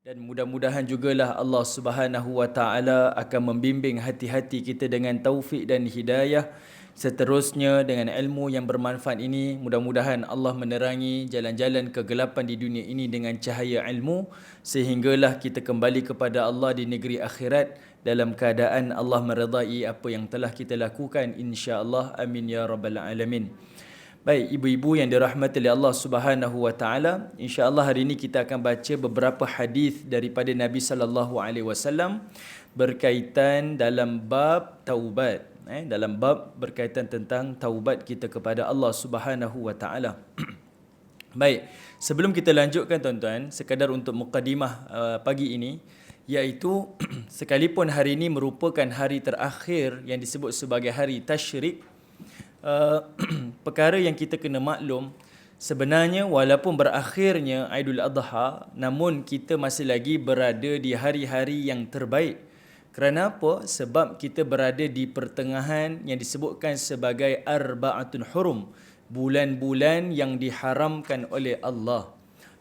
Dan mudah-mudahan jugalah Allah Subhanahu Wa Taala akan membimbing hati-hati kita dengan taufik dan hidayah. Seterusnya dengan ilmu yang bermanfaat ini, mudah-mudahan Allah menerangi jalan-jalan kegelapan di dunia ini dengan cahaya ilmu, sehinggalah kita kembali kepada Allah di negeri akhirat dalam keadaan Allah meredai apa yang telah kita lakukan, insya-Allah. Amin ya rabbal alamin. Baik, ibu-ibu yang dirahmati oleh Allah Subhanahu Wa Taala, insya-Allah hari ini kita akan baca beberapa hadis daripada Nabi sallallahu alaihi wasallam berkaitan dalam bab taubat, dalam bab berkaitan tentang taubat kita kepada Allah Subhanahu Wa Taala. Baik, sebelum kita lanjutkan tuan-tuan, sekadar untuk mukadimah pagi ini, iaitu sekalipun hari ini merupakan hari terakhir yang disebut sebagai hari tasyrik, perkara yang kita kena maklum, sebenarnya walaupun berakhirnya Aidul Adha, namun kita masih lagi berada di hari-hari yang terbaik. Kerana apa? Sebab kita berada di pertengahan yang disebutkan sebagai Arba'atun Hurum, bulan-bulan yang diharamkan oleh Allah.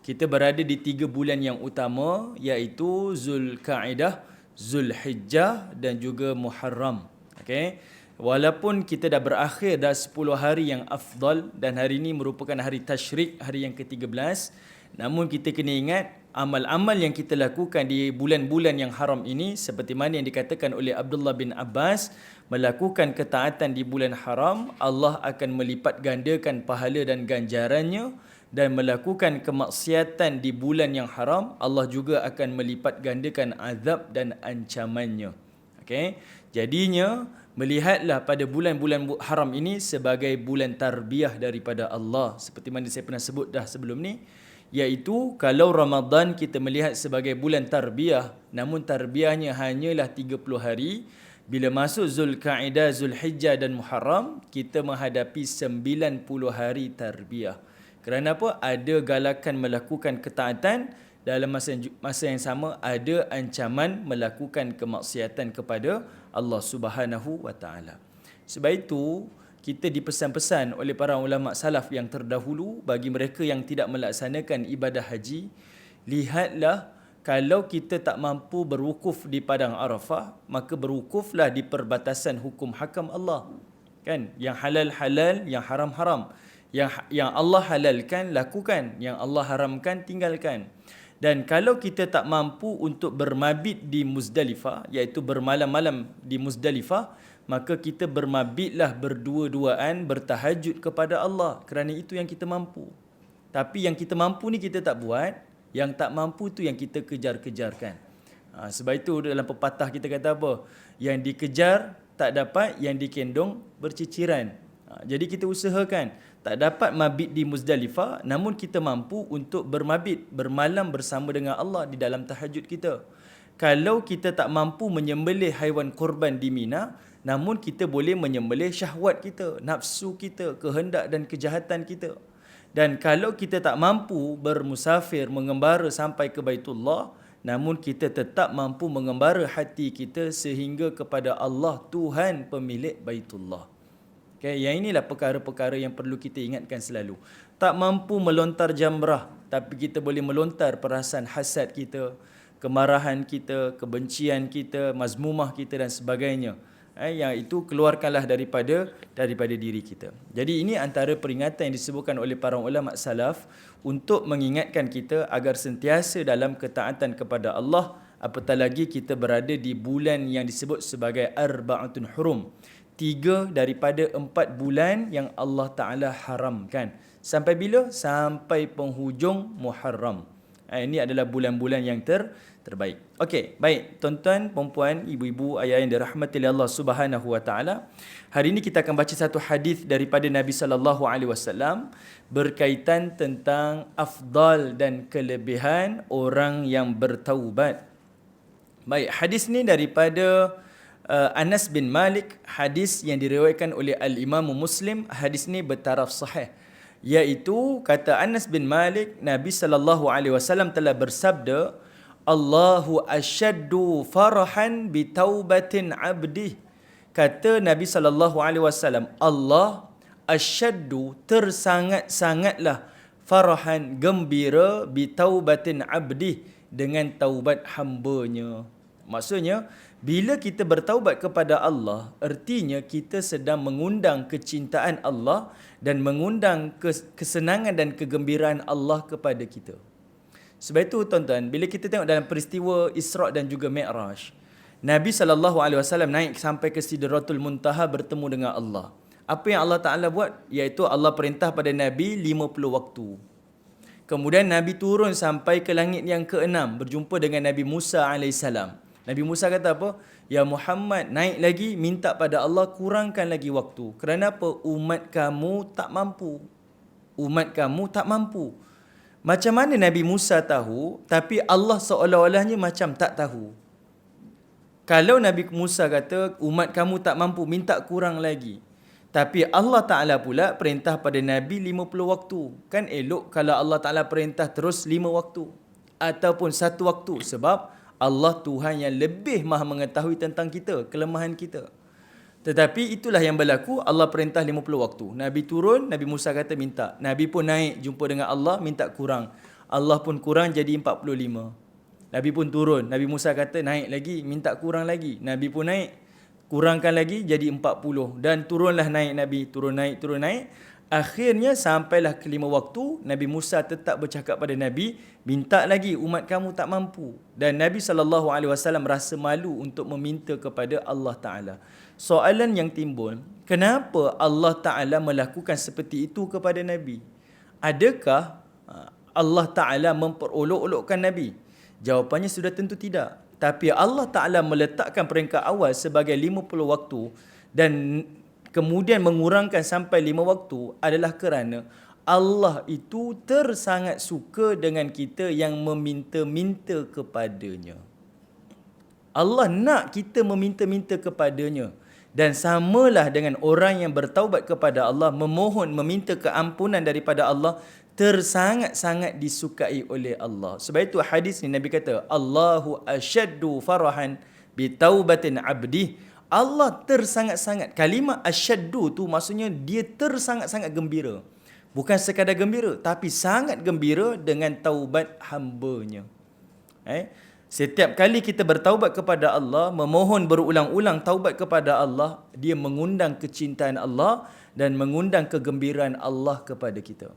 Kita berada di 3 bulan yang utama, iaitu Zulkaidah, Zulhijjah dan juga Muharram. Okey. Walaupun kita dah berakhir dah 10 hari yang afdal dan hari ini merupakan hari tasyrik, hari yang ke-13, namun kita kena ingat amal-amal yang kita lakukan di bulan-bulan yang haram ini, seperti mana yang dikatakan oleh Abdullah bin Abbas, melakukan ketaatan di bulan haram, Allah akan melipat gandakan pahala dan ganjarannya, dan melakukan kemaksiatan di bulan yang haram, Allah juga akan melipat gandakan azab dan ancamannya. Okey. Jadinya melihatlah pada bulan-bulan haram ini sebagai bulan tarbiyah daripada Allah, seperti mana saya pernah sebut dah sebelum ni, iaitu kalau Ramadan kita melihat sebagai bulan tarbiyah, namun tarbiyahnya hanyalah 30 hari, bila masuk Zulkaidah, Zulhijjah dan Muharram, kita menghadapi 90 hari tarbiyah. Kerana apa? Ada galakan melakukan ketaatan, dalam masa yang sama ada ancaman melakukan kemaksiatan kepada Allah Subhanahu Wa Taala. Sebab itu kita dipesan-pesan oleh para ulama salaf yang terdahulu, bagi mereka yang tidak melaksanakan ibadah haji, lihatlah, kalau kita tak mampu berwukuf di padang Arafah, maka berwukuflah di perbatasan hukum hakam Allah. Kan? Yang halal-halal, yang haram-haram. Yang Allah halalkan, lakukan. Yang Allah haramkan, tinggalkan. Dan kalau kita tak mampu untuk bermabit di Muzdalifah, iaitu bermalam-malam di Muzdalifah, maka kita bermabitlah berdua-duaan, bertahajud kepada Allah. Kerana itu yang kita mampu. Tapi yang kita mampu ni kita tak buat, yang tak mampu tu yang kita kejar-kejarkan. Sebab itu dalam pepatah kita kata apa? Yang dikejar tak dapat, yang dikendong berciciran. Jadi kita usahakan tak dapat mabit di Muzdalifah, namun kita mampu untuk bermabit, bermalam bersama dengan Allah di dalam tahajud kita. Kalau kita tak mampu menyembelih haiwan korban di Mina, namun kita boleh menyembelih syahwat kita, nafsu kita, kehendak dan kejahatan kita. Dan kalau kita tak mampu bermusafir, mengembara sampai ke Baitullah, namun kita tetap mampu mengembara hati kita sehingga kepada Allah, Tuhan pemilik Baitullah. Okay, yang inilah perkara-perkara yang perlu kita ingatkan selalu. Tak mampu melontar jamrah, tapi kita boleh melontar perasaan hasad kita, kemarahan kita, kebencian kita, mazmumah kita dan sebagainya. Yang itu keluarkanlah daripada diri kita. Jadi ini antara peringatan yang disebutkan oleh para ulama salaf untuk mengingatkan kita agar sentiasa dalam ketaatan kepada Allah, apatah lagi kita berada di bulan yang disebut sebagai Arba'atun Hurum. 3 daripada 4 bulan yang Allah Ta'ala haramkan. Sampai bila? Sampai penghujung Muharram. Ini adalah bulan-bulan yang terbaik. Okey, baik. Tuan-tuan, puan-puan, ibu-ibu, ayah yang dirahmati oleh Allah Subhanahu Wa Ta'ala. Hari ini kita akan baca satu hadis daripada Nabi sallallahu alaihi wasallam berkaitan tentang afdal dan kelebihan orang yang bertaubat. Baik, hadis ni daripada Anas bin Malik, hadis yang diriwayatkan oleh Al-Imam Muslim. Hadis ni bertaraf sahih, iaitu kata Anas bin Malik, Nabi sallallahu alaihi wasallam telah bersabda, Allahu asyaddu farahan bi taubatin abdi. Kata Nabi sallallahu alaihi wasallam, Allah asyaddu, tersangat-sangatlah, farahan, gembira, bi taubatin abdi, dengan taubat hamba-Nya. Maksudnya, bila kita bertaubat kepada Allah, ertinya kita sedang mengundang kecintaan Allah dan mengundang kesenangan dan kegembiraan Allah kepada kita. Sebab itu tuan-tuan, bila kita tengok dalam peristiwa Isra' dan juga Mi'raj, Nabi SAW naik sampai ke Sidratul Muntaha bertemu dengan Allah. Apa yang Allah Ta'ala buat? Iaitu Allah perintah pada Nabi 50 waktu. Kemudian Nabi turun sampai ke langit yang ke-6 berjumpa dengan Nabi Musa AS. Nabi Musa kata apa? Ya Muhammad, naik lagi, minta pada Allah kurangkan lagi waktu. Kerana apa? Umat kamu tak mampu. Umat kamu tak mampu. Macam mana Nabi Musa tahu, tapi Allah seolah-olahnya macam tak tahu. Kalau Nabi Musa kata, umat kamu tak mampu, minta kurang lagi. Tapi Allah Ta'ala pula perintah pada Nabi 50 waktu. Kan elok kalau Allah Ta'ala perintah terus 5 waktu. Ataupun 1 waktu. Sebab Allah Tuhan yang lebih maha mengetahui tentang kita, kelemahan kita. Tetapi itulah yang berlaku, Allah perintah 50 waktu. Nabi turun, Nabi Musa kata minta. Nabi pun naik, jumpa dengan Allah, minta kurang. Allah pun kurang jadi 45. Nabi pun turun, Nabi Musa kata naik lagi, minta kurang lagi. Nabi pun naik, kurangkan lagi jadi 40. Dan turunlah naik Nabi, turun naik. Akhirnya sampailah ke 5 waktu, Nabi Musa tetap bercakap pada Nabi, minta lagi, umat kamu tak mampu. Dan Nabi SAW rasa malu untuk meminta kepada Allah Ta'ala. Soalan yang timbul, kenapa Allah Ta'ala melakukan seperti itu kepada Nabi? Adakah Allah Ta'ala memperolok-olokkan Nabi? Jawapannya sudah tentu tidak. Tapi Allah Ta'ala meletakkan peringkat awal sebagai 50 waktu dan kemudian mengurangkan sampai 5 waktu adalah kerana Allah itu tersangat suka dengan kita yang meminta-minta kepadanya. Allah nak kita meminta-minta kepadanya. Dan samalah dengan orang yang bertaubat kepada Allah, memohon, meminta keampunan daripada Allah, tersangat-sangat disukai oleh Allah. Sebab itu hadis ni Nabi kata, Allahu asyaddu farahan bitaubatin abdi. Allah tersangat-sangat. Kalimah asyaddu tu maksudnya dia tersangat-sangat gembira. Bukan sekadar gembira, tapi sangat gembira dengan taubat hamba-Nya. Setiap kali kita bertaubat kepada Allah, memohon berulang-ulang taubat kepada Allah, dia mengundang kecintaan Allah dan mengundang kegembiraan Allah kepada kita.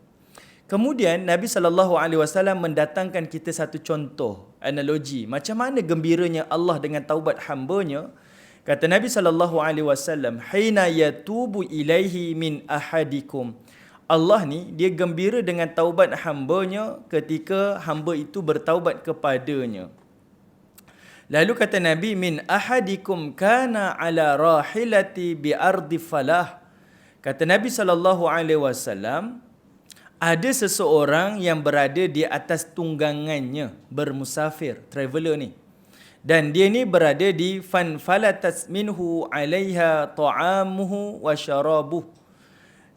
Kemudian Nabi SAW mendatangkan kita satu contoh, analogi. Macam mana gembiranya Allah dengan taubat hamba-Nya? Kata Nabi SAW, Hina yatubu ilaihi min ahadikum. Allah ni, dia gembira dengan taubat hamba-Nya ketika hamba itu bertaubat kepadanya. Lalu kata Nabi, min ahadikum kana ala rahilati bi ardi falah. Kata Nabi SAW, ada seseorang yang berada di atas tunggangannya, bermusafir, traveller ni. Dan dia ni berada di fanfalatas minhu alaiha ta'amuhu wa syarabuh.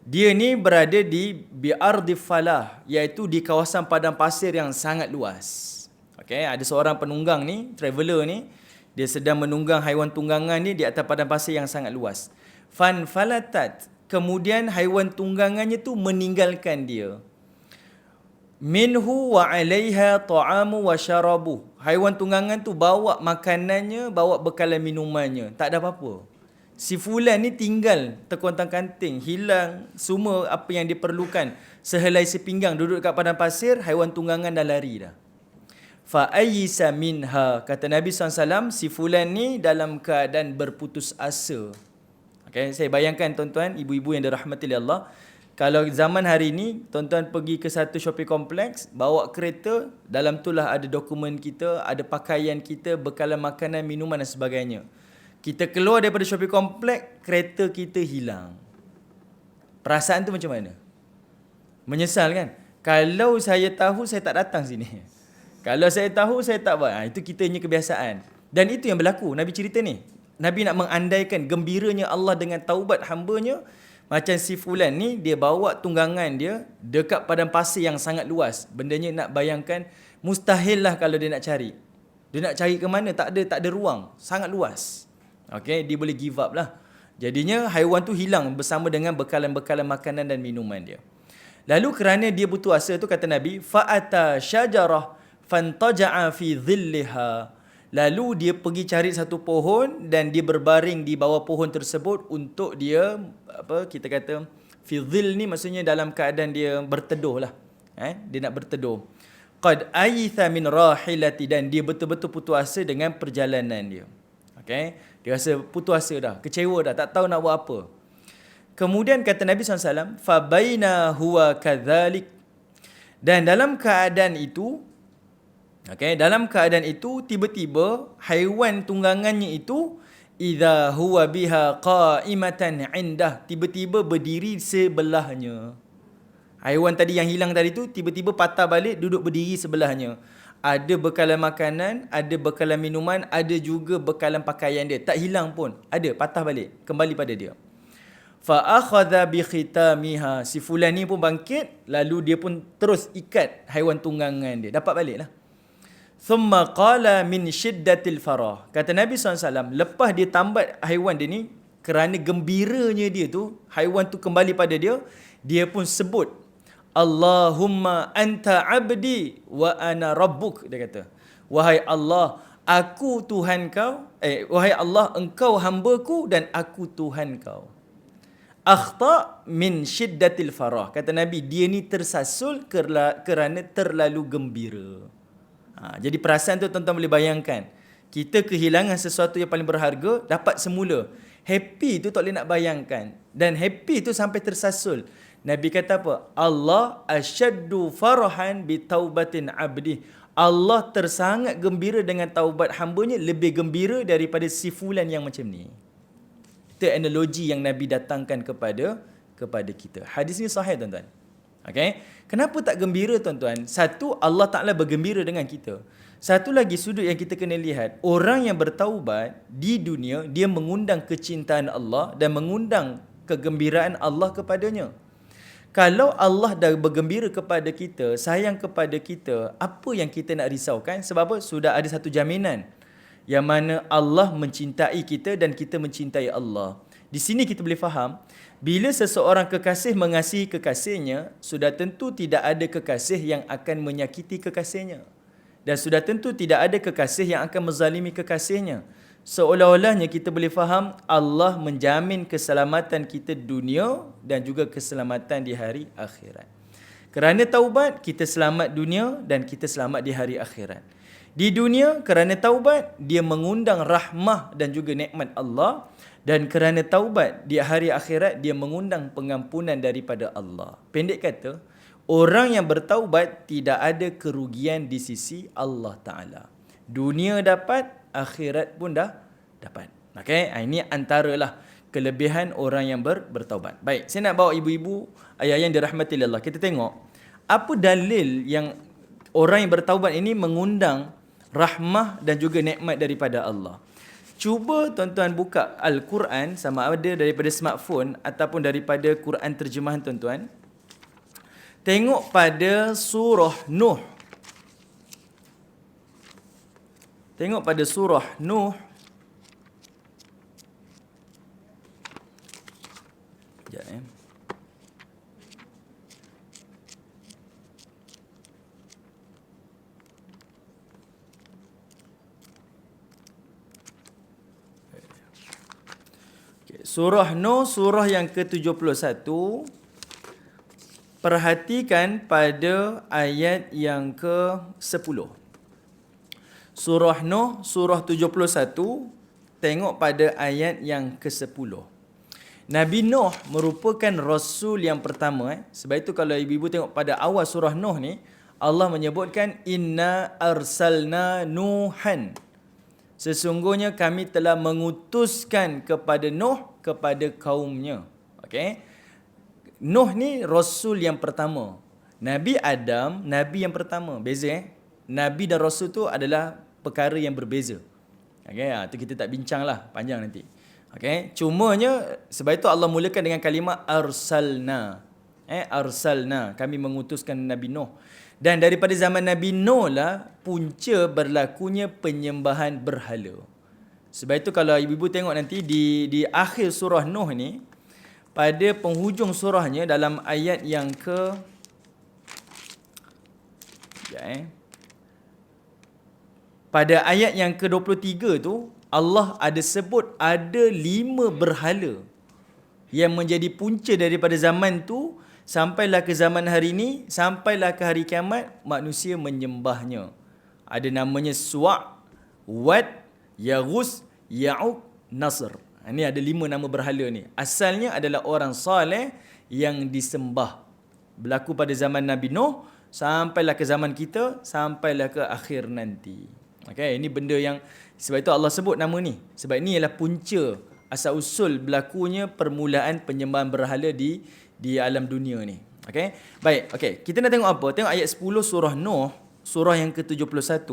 Dia ni berada di bi ardi falah, iaitu di kawasan padang pasir yang sangat luas. Okay, ada seorang penunggang ni, traveller ni, dia sedang menunggang haiwan tunggangan ni di atas padang pasir yang sangat luas. Fanfalatat, kemudian haiwan tunggangannya tu meninggalkan dia. Minhu wa alaiha ta'amu wa syarabu. Haiwan tunggangan tu bawa makanannya, bawa bekalan minumannya. Tak ada apa-apa. Si fulan ni tinggal terkontang-kanting, hilang semua apa yang diperlukan. Sehelai sepinggang duduk kat padang pasir, haiwan tunggangan dah lari dah. Fa'ayyisa minha. Kata Nabi SAW, si fulan ni dalam keadaan berputus asa. Okay, saya bayangkan tuan-tuan, ibu-ibu yang dirahmati oleh Allah, kalau zaman hari ni, tuan-tuan pergi ke satu shopping kompleks, bawa kereta, dalam tu lah ada dokumen kita, ada pakaian kita, bekalan makanan, minuman dan sebagainya. Kita keluar daripada shopping kompleks, kereta kita hilang. Perasaan tu macam mana? Menyesal kan? Kalau saya tahu, saya tak datang sini. Kalau saya tahu, saya tak buat. Itu kita punya kebiasaan. Dan itu yang berlaku. Nabi cerita ni. Nabi nak mengandaikan gembiranya Allah dengan taubat hamba-Nya. Macam si fulan ni, dia bawa tunggangan dia dekat padang pasir yang sangat luas. Bendanya nak bayangkan, mustahil lah kalau dia nak cari. Dia nak cari ke mana? Tak ada ruang. Sangat luas. Okay, dia boleh give up lah. Jadinya haiwan tu hilang bersama dengan bekalan-bekalan makanan dan minuman dia. Lalu kerana dia putus asa tu, kata Nabi, fa'ata syajarah fantaja'a fi dhilliha. Lalu dia pergi cari satu pohon dan dia berbaring di bawah pohon tersebut untuk dia kita kata fi dhil ni maksudnya dalam keadaan dia berteduh lah. Dia nak berteduh. Qad ayitha min rahilati, dan dia betul-betul putus asa dengan perjalanan dia. Okey, dia rasa putus asa dah, kecewa dah, tak tahu nak buat apa. Kemudian kata Nabi SAW, fabaina huwa kadzalik, dan dalam keadaan itu, tiba-tiba haiwan tunggangannya itu idza huwa biha qa'imatan indah, tiba-tiba berdiri sebelahnya. Haiwan tadi yang hilang tadi tu tiba-tiba patah balik, duduk berdiri sebelahnya. Ada bekalan makanan, ada bekalan minuman, ada juga bekalan pakaian dia. Tak hilang pun. Ada, patah balik, kembali pada dia. Fa akhadha bi khitamiha. Si fulan ni pun bangkit, lalu dia pun terus ikat haiwan tunggangan dia. Dapat baliklah. Thumma qala min shiddatil farah. Kata Nabi SAW, lepas dia tambat haiwan dia ni, kerana gembiranya dia tu, haiwan tu kembali pada dia, dia pun sebut, Allahumma anta abdi wa ana rabbuk. Dia kata, wahai Allah, aku Tuhan kau. Wahai Allah, engkau hamba-Ku dan aku Tuhan kau. Akhta min shiddatil farah. Kata Nabi, dia ni tersasul kerana terlalu gembira. Jadi perasaan tu tuan-tuan boleh bayangkan. Kita kehilangan sesuatu yang paling berharga, dapat semula. Happy tu tak boleh nak bayangkan. Dan happy tu sampai tersasul. Nabi kata apa? Allah asyaddu farahan bi taubatin abdi. Allah tersangat gembira dengan taubat hamba-Nya, lebih gembira daripada si fulan yang macam ni. Itu analogi yang Nabi datangkan kepada kita. Hadis ni sahih tuan-tuan. Okey. Kenapa tak gembira tuan-tuan? Satu, Allah Ta'ala bergembira dengan kita. Satu lagi sudut yang kita kena lihat, orang yang bertaubat di dunia, dia mengundang kecintaan Allah dan mengundang kegembiraan Allah kepadanya. Kalau Allah dah bergembira kepada kita, sayang kepada kita, apa yang kita nak risaukan? Sebab apa? Sudah ada satu jaminan yang mana Allah mencintai kita dan kita mencintai Allah. Di sini kita boleh faham, bila seseorang kekasih mengasihi kekasihnya, sudah tentu tidak ada kekasih yang akan menyakiti kekasihnya. Dan sudah tentu tidak ada kekasih yang akan menzalimi kekasihnya. Seolah-olahnya kita boleh faham Allah menjamin keselamatan kita dunia dan juga keselamatan di hari akhirat. Kerana taubat, kita selamat dunia dan kita selamat di hari akhirat. Di dunia, kerana taubat, dia mengundang rahmah dan juga nikmat Allah. Dan kerana taubat, di hari akhirat, dia mengundang pengampunan daripada Allah. Pendek kata, orang yang bertaubat tidak ada kerugian di sisi Allah Ta'ala. Dunia dapat, akhirat pun dah dapat. Okay? Ini antaralah kelebihan orang yang bertaubat. Baik, saya nak bawa ibu-ibu, ayah yang dirahmati Allah. Kita tengok, apa dalil yang orang yang bertaubat ini mengundang rahmah dan juga nikmat daripada Allah. Cuba tuan-tuan buka Al-Quran, sama ada daripada smartphone ataupun daripada Quran terjemahan tuan-tuan. Tengok pada surah Nuh. Tengok pada surah Nuh. Sekejap Surah Nuh, surah yang ke-71. Perhatikan pada ayat yang ke-10. Surah Nuh, surah 71, tengok pada ayat yang ke-10. Nabi Nuh merupakan Rasul yang pertama. Sebab itu kalau ibu-ibu tengok pada awal surah Nuh ni, Allah menyebutkan, Inna arsalna Nuhan. Sesungguhnya kami telah mengutuskan kepada Nuh, kepada kaumnya. Okey. Nuh ni Rasul yang pertama. Nabi Adam, Nabi yang pertama. Beza Nabi dan Rasul tu adalah perkara yang berbeza. Okey, tu kita tak bincang lah, panjang nanti. Okey, cumanya sebab itu Allah mulakan dengan kalimah arsalna. Arsalna, kami mengutuskan Nabi Nuh. Dan daripada zaman Nabi Nuh lah punca berlakunya penyembahan berhala. Sebab itu kalau ibu-ibu tengok nanti di akhir surah Nuh ni, pada penghujung surahnya dalam ayat yang ke pada ayat yang ke-23 tu, Allah ada sebut ada 5 berhala yang menjadi punca daripada zaman tu sampailah ke zaman hari ini, sampailah ke hari kiamat, manusia menyembahnya. Ada namanya Suwa', Wad, Yaghus, Ya'uq, Nasr. Ini ada 5 nama berhala ni. Asalnya adalah orang saleh yang disembah. Berlaku pada zaman Nabi Nuh, sampailah ke zaman kita, sampailah ke akhir nanti. Okay, ini benda yang sebab itu Allah sebut nama ni. Sebab ini ialah punca asal usul berlakunya permulaan penyembahan berhala di alam dunia ni. Okay, baik. Okay, kita nak tengok apa? Tengok ayat 10 surah Nuh, surah yang ke-71.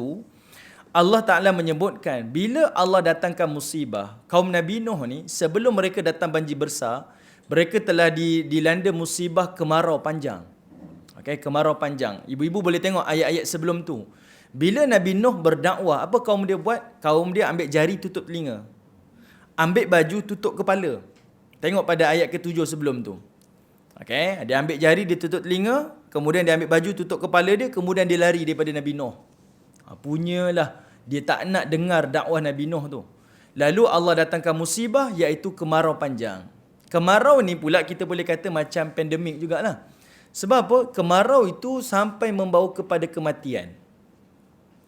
Allah Ta'ala menyebutkan bila Allah datangkan musibah, kaum Nabi Nuh ni sebelum mereka datang banjir besar, mereka telah dilanda musibah kemarau panjang. Okay, kemarau panjang. Ibu-ibu boleh tengok ayat-ayat sebelum tu. Bila Nabi Nuh berdakwah, apa kaum dia buat? Kaum dia ambil jari tutup telinga. Ambil baju tutup kepala. Tengok pada ayat ke-7 sebelum tu. Okay, dia ambil jari, dia tutup telinga, kemudian dia ambil baju tutup kepala dia, kemudian dia lari daripada Nabi Nuh. Punyalah dia tak nak dengar dakwah Nabi Nuh tu. Lalu Allah datangkan musibah iaitu kemarau panjang. Kemarau ni pula kita boleh kata macam pandemik jugalah. Sebab apa? Kemarau itu sampai membawa kepada kematian.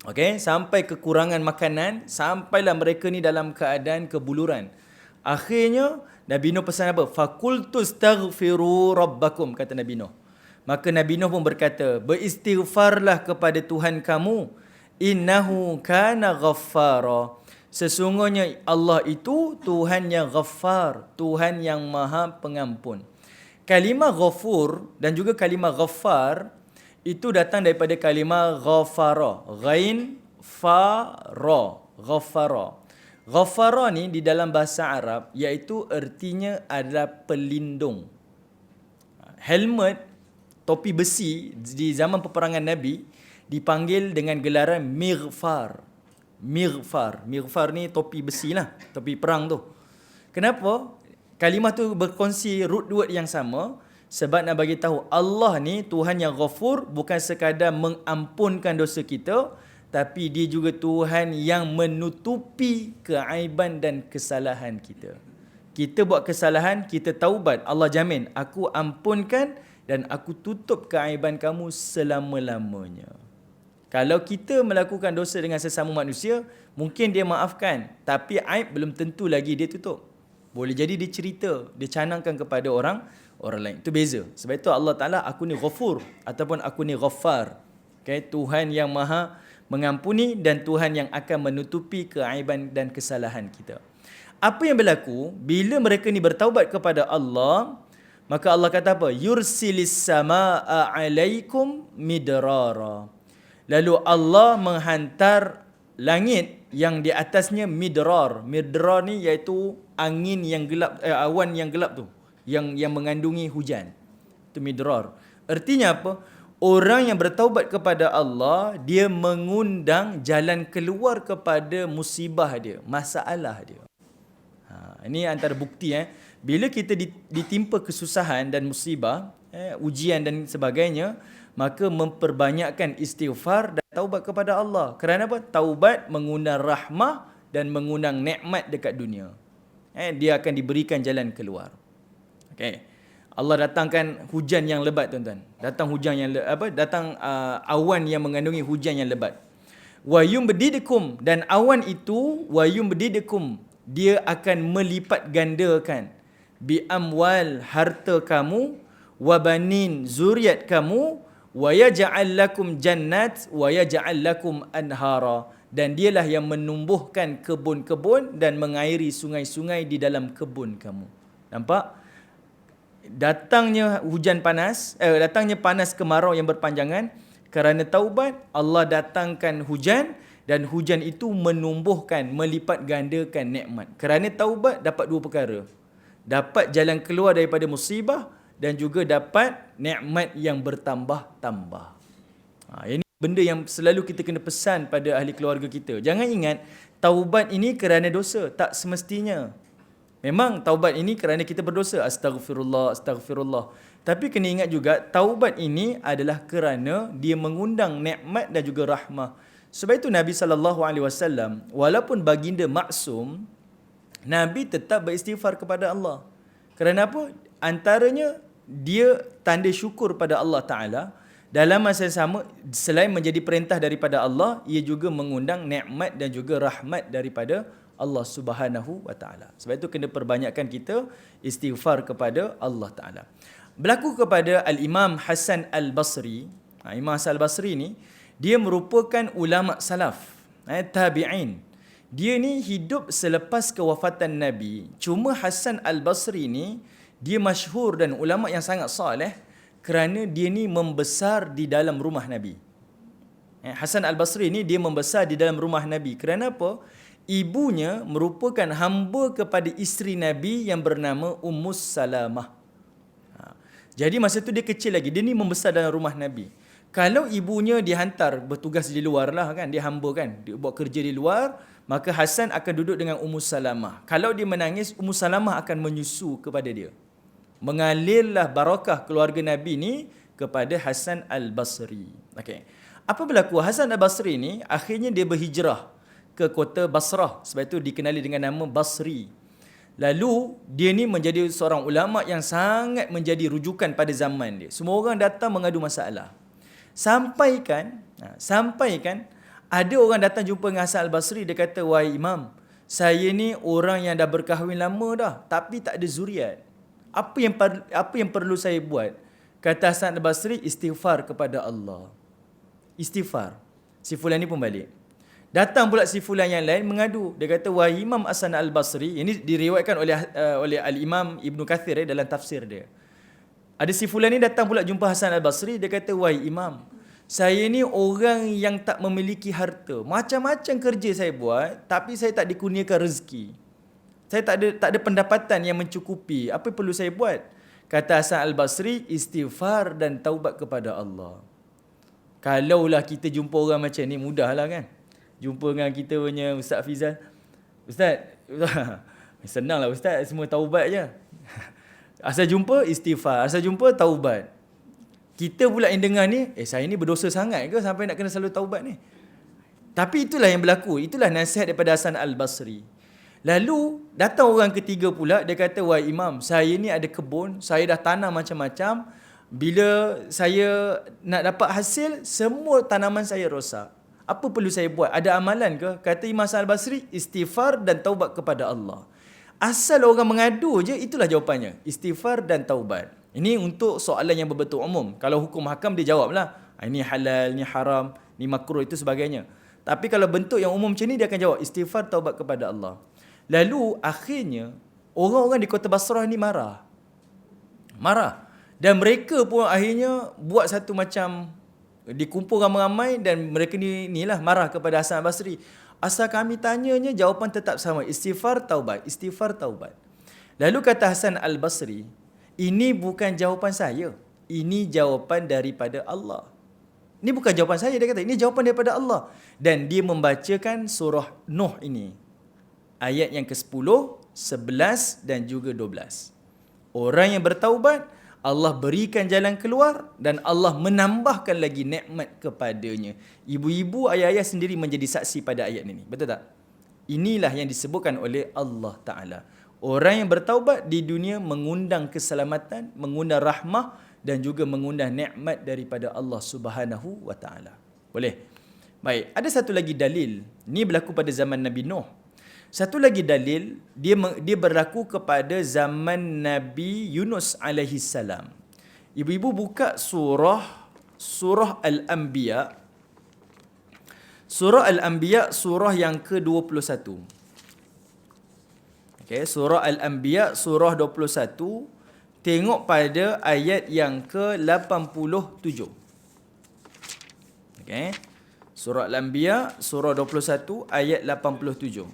Okey, sampai kekurangan makanan, sampailah mereka ni dalam keadaan kebuluran. Akhirnya Nabi Nuh pesan apa? Faqultu astaghfiru rabbakum, kata Nabi Nuh. Maka Nabi Nuh pun berkata, beristighfarlah kepada Tuhan kamu. Innahu kana ghaffara. Sesungguhnya Allah itu Tuhan yang ghaffar, Tuhan yang maha pengampun. Kalimah ghafur dan juga kalimah ghaffar itu datang daripada kalimah ghafara. Ghain, fa, ra. Ghafara. Ghafara ni di dalam bahasa Arab iaitu artinya adalah pelindung. Helmet, topi besi di zaman peperangan Nabi dipanggil dengan gelaran mighfar. Mighfar. Mighfar ni topi besi lah. Topi perang tu. Kenapa? Kalimah tu berkongsi root word yang sama. Sebab nak bagi tahu Allah ni Tuhan yang ghafur, bukan sekadar mengampunkan dosa kita, tapi dia juga Tuhan yang menutupi keaiban dan kesalahan kita. Kita buat kesalahan, kita taubat, Allah jamin, aku ampunkan dan aku tutup keaiban kamu selama-lamanya. Kalau kita melakukan dosa dengan sesama manusia, mungkin dia maafkan, tapi aib belum tentu lagi dia tutup. Boleh jadi dia cerita, dia canangkan kepada orang lain. Itu beza. Sebab itu Allah Ta'ala, aku ni ghafur ataupun aku ni ghaffar. Okay? Tuhan yang maha mengampuni dan Tuhan yang akan menutupi keaiban dan kesalahan kita. Apa yang berlaku bila mereka ni bertaubat kepada Allah, maka Allah kata apa? Yursilis samaa alaikum midrara. Lalu Allah menghantar langit yang di atasnya midrar. Midrar ni iaitu angin yang gelap, awan yang gelap tu, yang mengandungi hujan. Itu midrar. Artinya apa? Orang yang bertaubat kepada Allah, dia mengundang jalan keluar kepada musibah dia, masalah dia. Ini antara bukti bila kita ditimpa kesusahan dan musibah, ujian dan sebagainya, maka memperbanyakkan istighfar dan taubat kepada Allah. Kerana apa? Taubat mengundang rahmah dan mengundang nikmat dekat dunia. Dia akan diberikan jalan keluar. Okay. Allah datangkan hujan yang lebat, tuan-tuan. Datang hujan yang datang awan yang mengandungi hujan yang lebat. Wa yumbdidukum, dan awan itu wa yumbdidukum, dia akan melipat gandakan bi amwal, harta kamu, wa banin, zuriat kamu, wa yaj'al lakum jannat wa yaj'al lakum anhara, dan dialah yang menumbuhkan kebun-kebun dan mengairi sungai-sungai di dalam kebun kamu. Nampak? Datangnya hujan panas, datangnya panas kemarau yang berpanjangan, kerana taubat Allah datangkan hujan, dan hujan itu menumbuhkan, melipat gandakan nikmat. Kerana taubat dapat dua perkara. Dapat jalan keluar daripada musibah dan juga dapat nikmat yang bertambah-tambah. Ini benda yang selalu kita kena pesan pada ahli keluarga kita. Jangan ingat taubat ini kerana dosa, tak semestinya. Memang taubat ini kerana kita berdosa, astagfirullah, astagfirullah. Tapi kena ingat juga taubat ini adalah kerana dia mengundang nikmat dan juga rahmah. Sebab itu Nabi SAW, walaupun baginda maksum, Nabi tetap beristighfar kepada Allah. Kerana apa? Antaranya, dia tanda syukur pada Allah Ta'ala. Dalam masa yang sama, selain menjadi perintah daripada Allah, ia juga mengundang nikmat dan juga rahmat daripada Allah Subhanahu wa Ta'ala. Sebab itu kena perbanyakkan kita istighfar kepada Allah Ta'ala. Berlaku kepada Al-Imam Hasan Al-Basri. Imam Hasan Al-Basri ni, dia merupakan ulama salaf, tabi'in. Dia ni hidup selepas kewafatan Nabi. Cuma Hasan Al-Basri ni, dia masyhur dan ulama yang sangat saleh kerana dia ni membesar di dalam rumah Nabi. Hasan Al-Basri ni dia membesar di dalam rumah Nabi. Kerana apa? Ibunya merupakan hamba kepada isteri Nabi yang bernama Ummus Salamah. Jadi masa tu dia kecil lagi. Dia ni membesar dalam rumah Nabi. Kalau ibunya dihantar bertugas di luar lah kan, dia hamba kan, dia buat kerja di luar, maka Hasan akan duduk dengan Ummus Salamah. Kalau dia menangis, Ummus Salamah akan menyusu kepada dia. Mengalirlah barakah keluarga Nabi ni kepada Hasan Al-Basri. Okey. Apa berlaku? Hasan Al-Basri ni akhirnya dia berhijrah ke kota Basrah. Sebab itu dikenali dengan nama Basri. Lalu dia ni menjadi seorang ulama yang sangat menjadi rujukan pada zaman dia. Semua orang datang mengadu masalah. Sampaikan ada orang datang jumpa dengan Hasan Al-Basri, dia kata, "Wahai Imam, saya ni orang yang dah berkahwin lama dah, tapi tak ada zuriat. Apa yang perlu saya buat?" Kata Hasan Al-Basri, istighfar kepada Allah. Istighfar. Si fulan ni pun balik. Datang pula si fulan yang lain mengadu. Dia kata, "Wahai Imam Hasan Al-Basri," ini diriwayatkan oleh Al-Imam Ibn Kathir dalam tafsir dia. Ada si fulan ni datang pula jumpa Hasan Al-Basri, dia kata, "Wahai Imam, saya ni orang yang tak memiliki harta. Macam-macam kerja saya buat, tapi saya tak dikurniakan rezeki. Saya tak ada pendapatan yang mencukupi. Apa perlu saya buat?" Kata Hasan Al-Basri, istighfar dan taubat kepada Allah. Kalaulah kita jumpa orang macam ni, mudahlah kan. Jumpa dengan kita punya Ustaz Fizal. "Ustaz, senanglah Ustaz, semua taubat je." Asal jumpa, istighfar. Asal jumpa, taubat. Kita pula yang dengar ni, saya ni berdosa sangat ke sampai nak kena selalu taubat ni? Tapi itulah yang berlaku. Itulah nasihat daripada Hasan Al-Basri. Lalu, datang orang ketiga pula, dia kata, "Wahai Imam, saya ni ada kebun, saya dah tanam macam-macam. Bila saya nak dapat hasil, semua tanaman saya rosak. Apa perlu saya buat? Ada amalan ke?" Kata Imam Hasan Al-Basri, istighfar dan taubat kepada Allah. Asal orang mengadu je, itulah jawapannya. Istighfar dan taubat. Ini untuk soalan yang berbentuk umum. Kalau hukum hakam, dia jawablah. Ini halal, ini haram, ini makruh, itu sebagainya. Tapi kalau bentuk yang umum macam ni, dia akan jawab istighfar, taubat kepada Allah. Lalu akhirnya, orang-orang di kota Basrah ni marah. Dan mereka pun akhirnya buat satu macam, dikumpul ramai-ramai dan mereka ni lah marah kepada Hasan Al-Basri. Asal kami tanyanya, jawapan tetap sama. Istighfar, taubat. Istighfar, taubat. Lalu kata Hasan Al-Basri, ini bukan jawapan saya. Ini jawapan daripada Allah. Ini bukan jawapan saya, dia kata. Ini jawapan daripada Allah. Dan dia membacakan surah Nuh ini. Ayat yang ke-10, 11 dan juga 12. Orang yang bertaubat, Allah berikan jalan keluar dan Allah menambahkan lagi nikmat kepadanya. Ibu-ibu, ayah-ayah sendiri menjadi saksi pada ayat ini. Betul tak? Inilah yang disebutkan oleh Allah Ta'ala. Orang yang bertaubat di dunia mengundang keselamatan, mengundang rahmah dan juga mengundang nikmat daripada Allah Subhanahu wa Ta'ala. Boleh? Baik, ada satu lagi dalil. Ini berlaku pada zaman Nabi Nuh. Satu lagi dalil, dia berlaku kepada zaman Nabi Yunus alaihi salam. Ibu-ibu buka surah Al-Anbiya. Surah Al-Anbiya, surah yang ke-21. Okay, surah Al-Anbiya, surah 21. Tengok pada ayat yang ke-87. Okay. Surah Al-Anbiya, surah 21, ayat 87.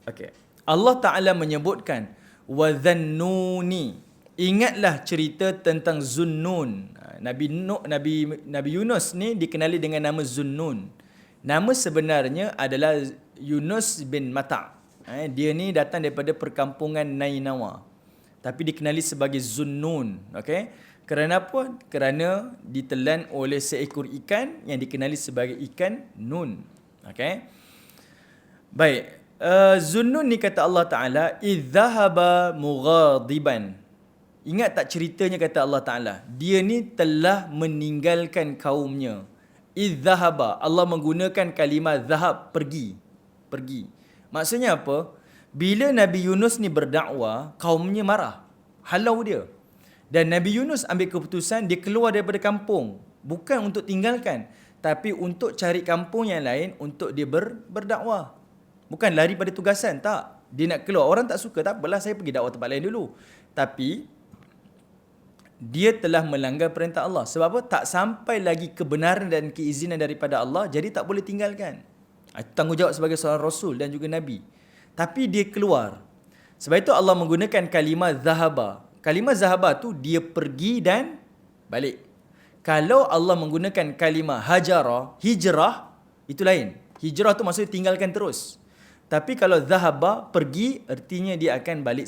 Okay. Allah Ta'ala menyebutkan وَذَنُّونِ. Ingatlah cerita tentang Zunnun. Nabi Yunus ni dikenali dengan nama Zunnun. Nama sebenarnya adalah Yunus bin Mata'. Dia ni datang daripada perkampungan Nainawa. Tapi dikenali sebagai Zunnun. Okay? Kerana apa? Kerana ditelan oleh seekor ikan yang dikenali sebagai ikan nun. Okay? Baik. Zunnun ni kata Allah Ta'ala, idzahaba mughadiban. Ingat tak ceritanya kata Allah Ta'ala? Dia ni telah meninggalkan kaumnya. Idzahaba. Allah menggunakan kalimah zahab, pergi. Pergi. Maksudnya apa? Bila Nabi Yunus ni berdakwah, kaumnya marah. Halau dia. Dan Nabi Yunus ambil keputusan dia keluar daripada kampung. Bukan untuk tinggalkan. Tapi untuk cari kampung yang lain untuk dia berdakwah. Bukan lari pada tugasan. Tak. Dia nak keluar. Orang tak suka. Tak apalah, saya pergi dakwah tempat lain dulu. Tapi dia telah melanggar perintah Allah. Sebab apa? Tak sampai lagi kebenaran dan keizinan daripada Allah. Jadi tak boleh tinggalkan. Itu tanggungjawab sebagai seorang Rasul dan juga Nabi. Tapi dia keluar. Sebab itu Allah menggunakan kalimah zahaba. Kalimah zahaba tu dia pergi dan balik. Kalau Allah menggunakan kalimah hajara, hijrah, itu lain. Hijrah tu maksudnya tinggalkan terus. Tapi kalau zahaba, pergi, artinya dia akan balik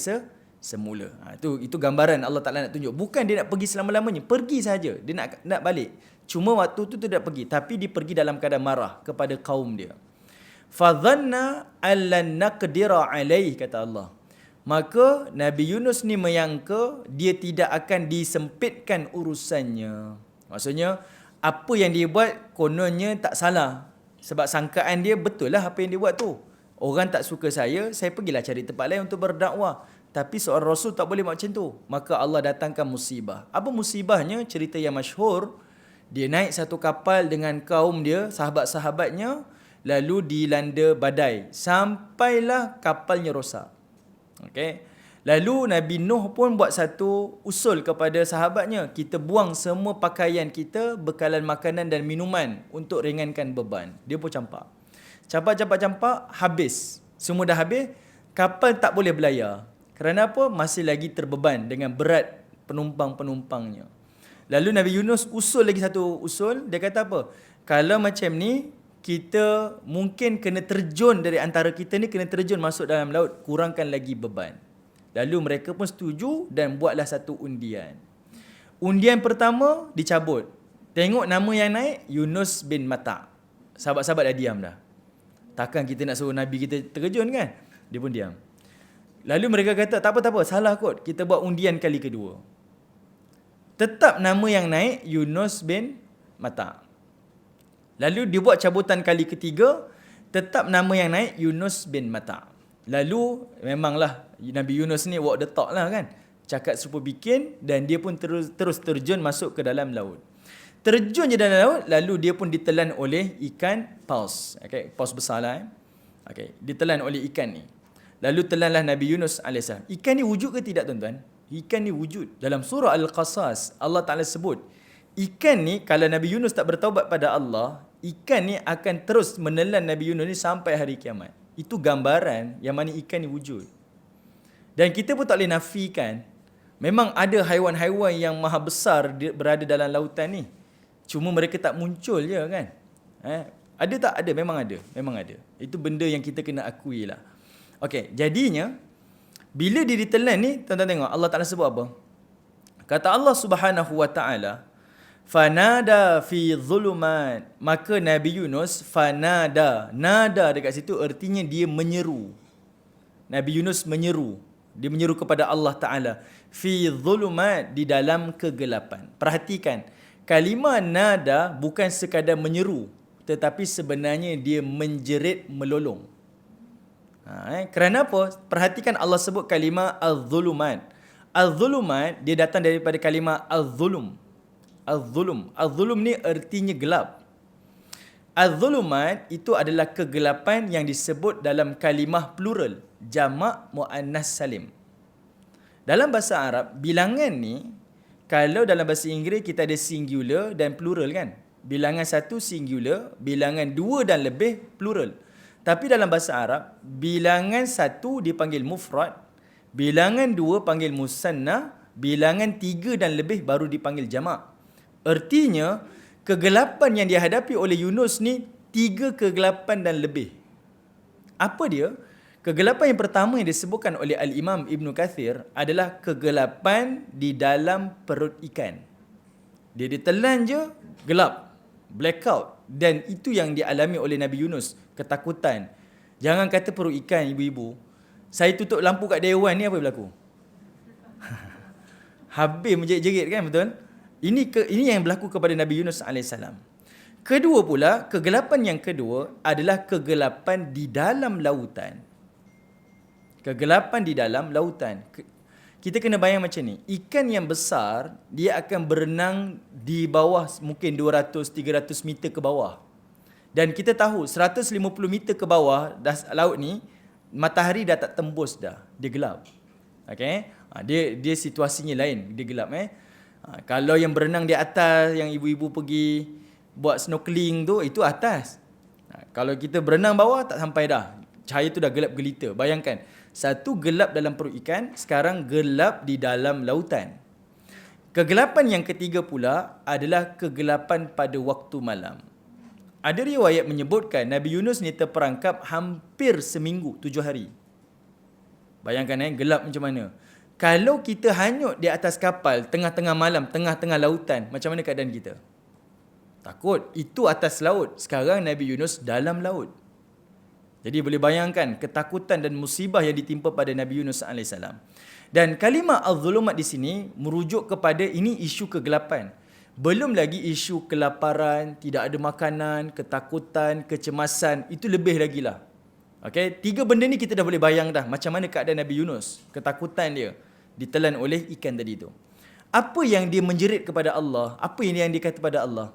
semula. Itu gambaran Allah Ta'ala nak tunjuk. Bukan dia nak pergi selama-lamanya. Pergi saja. Dia nak balik. Cuma waktu tu tidak pergi. Tapi dia pergi dalam keadaan marah kepada kaum dia. Fadhanna allan naqdira alaih, kata Allah. Maka Nabi Yunus ni menyangka dia tidak akan disempitkan urusannya. Maksudnya, apa yang dia buat kononnya tak salah. Sebab sangkaan dia betul lah apa yang dia buat tu. Orang tak suka saya pergilah cari tempat lain untuk berdakwah. Tapi seorang Rasul tak boleh buat macam tu. Maka Allah datangkan musibah. Apa musibahnya? Cerita yang masyhur. Dia naik satu kapal dengan kaum dia, sahabat-sahabatnya. Lalu dilanda badai. Sampailah kapalnya rosak. Okay. Lalu Nabi Nuh pun buat satu usul kepada sahabatnya. Kita buang semua pakaian kita, bekalan makanan dan minuman untuk ringankan beban. Dia pun campak. Campak, habis. Semua dah habis, kapal tak boleh berlayar. Kerana apa? Masih lagi terbeban dengan berat penumpang-penumpangnya. Lalu Nabi Yunus usul lagi satu usul. Dia kata apa? Kalau macam ni, kita mungkin kena terjun dari antara kita ni, kena terjun masuk dalam laut, kurangkan lagi beban. Lalu mereka pun setuju dan buatlah satu undian. Undian pertama dicabut. Tengok nama yang naik, Yunus bin Matta. Sahabat-sahabat dah diam dah. Takkan kita nak suruh Nabi kita terjun kan? Dia pun diam. Lalu mereka kata, tak apa, salah kot. Kita buat undian kali kedua. Tetap nama yang naik, Yunus bin Matta. Lalu dia buat cabutan kali ketiga, tetap nama yang naik, Yunus bin Matta. Lalu memanglah Nabi Yunus ni walk the talk lah kan. Cakap serupa bikin dan dia pun terus terjun masuk ke dalam laut. Terjun je dalam laut, lalu dia pun ditelan oleh ikan paus. Okay, paus besar lah. Okay, ditelan oleh ikan ni. Lalu telanlah Nabi Yunus AS. Ikan ni wujud ke tidak tuan-tuan? Ikan ni wujud. Dalam surah Al-Qasas, Allah Ta'ala sebut, ikan ni kalau Nabi Yunus tak bertaubat pada Allah, ikan ni akan terus menelan Nabi Yunus ni sampai hari kiamat. Itu gambaran yang mana ikan ni wujud. Dan kita pun tak boleh nafikan, memang ada haiwan-haiwan yang maha besar berada dalam lautan ni. Cuma mereka tak muncul je kan. Ada tak? Ada. Memang ada. Itu benda yang kita kena akui lah. Okey, jadinya, bila dia ditelan ni, tuan-tuan tengok, Allah Ta'ala sebut apa? Kata Allah Subhanahu Wa Ta'ala, fanada fi zulumat. Maka Nabi Yunus fanada. Nada dekat situ artinya dia menyeru. Nabi Yunus menyeru. Dia menyeru kepada Allah Ta'ala. Fi zulumat, di dalam kegelapan. Perhatikan, kalimah nada bukan sekadar menyeru, tetapi sebenarnya dia menjerit, melolong. Kerana apa? Perhatikan Allah sebut kalimah az-zulumat. Az-zulumat dia datang daripada kalimah az-zulum. Az-zulum. Az-zulum ni artinya gelap. Az-zulumat itu adalah kegelapan yang disebut dalam kalimah plural, jamak muannas salim. Dalam bahasa Arab, bilangan ni, kalau dalam bahasa Inggeris kita ada singular dan plural kan? Bilangan satu singular, bilangan dua dan lebih plural. Tapi dalam bahasa Arab, bilangan satu dipanggil mufrad, bilangan dua panggil musanna, bilangan tiga dan lebih baru dipanggil jamak. Artinya, kegelapan yang dihadapi oleh Yunus ni, 3 kegelapan dan lebih. Apa dia? Kegelapan yang pertama yang disebutkan oleh Al-Imam Ibn Kathir adalah kegelapan di dalam perut ikan. Dia ditelan je, gelap, blackout. Dan itu yang dialami oleh Nabi Yunus, ketakutan. Jangan kata perut ikan, ibu-ibu. Saya tutup lampu kat dewan ni, apa yang berlaku? Habis menjerit-jerit kan, betul? Ini yang berlaku kepada Nabi Yunus AS. Kedua pula, kegelapan yang kedua adalah kegelapan di dalam lautan. Kegelapan di dalam lautan. Kita kena bayang macam ni. Ikan yang besar, dia akan berenang di bawah mungkin 200-300 meter ke bawah. Dan kita tahu 150 meter ke bawah laut ni, matahari dah tak tembus dah. Dia gelap. Okay? Dia situasinya lain. Dia gelap. Kalau yang berenang di atas, yang ibu-ibu pergi buat snorkeling tu, itu atas. Kalau kita berenang bawah, tak sampai dah. Cahaya tu dah gelap gelita. Bayangkan, satu gelap dalam perut ikan, sekarang gelap di dalam lautan. Kegelapan yang ketiga pula adalah kegelapan pada waktu malam. Ada riwayat menyebutkan Nabi Yunus ni terperangkap hampir seminggu, 7 hari. Bayangkan gelap macam mana. Kalau kita hanyut di atas kapal, tengah-tengah malam, tengah-tengah lautan, macam mana keadaan kita? Takut. Itu atas laut. Sekarang Nabi Yunus dalam laut. Jadi boleh bayangkan ketakutan dan musibah yang ditimpa pada Nabi Yunus AS. Dan kalimah az-zulumat di sini merujuk kepada ini isu kegelapan. Belum lagi isu kelaparan, tidak ada makanan, ketakutan, kecemasan. Itu lebih lagi lah. Okay? 3 benda ni kita dah boleh bayang dah. Macam mana keadaan Nabi Yunus. Ketakutan dia ditelan oleh ikan tadi tu. Apa yang dia menjerit kepada Allah? Apa yang dia kata kepada Allah?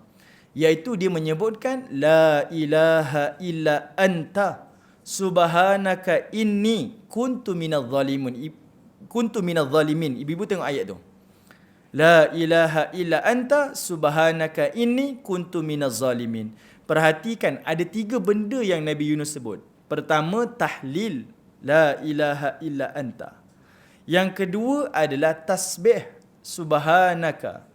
Iaitu dia menyebutkan La ilaha illa anta subhanaka inni kuntu minadh zalimin. Ibu-ibu tengok ayat tu. La ilaha illa anta subhanaka inni kuntu minadh zalimin. Perhatikan, ada 3 benda yang Nabi Yunus sebut. Pertama, tahlil. La ilaha illa anta. Yang kedua adalah tasbih. Subhanaka.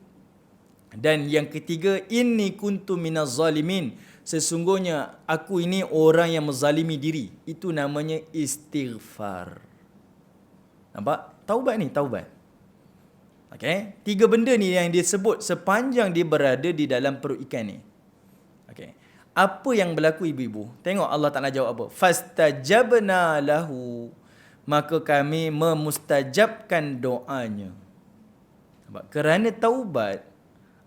Dan yang ketiga, inni kuntu minaz zalimin. Sesungguhnya aku ini orang yang menzalimi diri. Itu namanya istighfar. Nampak? Taubat ni, taubat. Okay? 3 benda ni yang dia sebut sepanjang dia berada di dalam perut ikan ni. Okay. Apa yang berlaku ibu-ibu? Tengok Allah Ta'ala jawab apa? Fastajabna lahu. Maka kami memustajabkan doanya. Kerana taubat,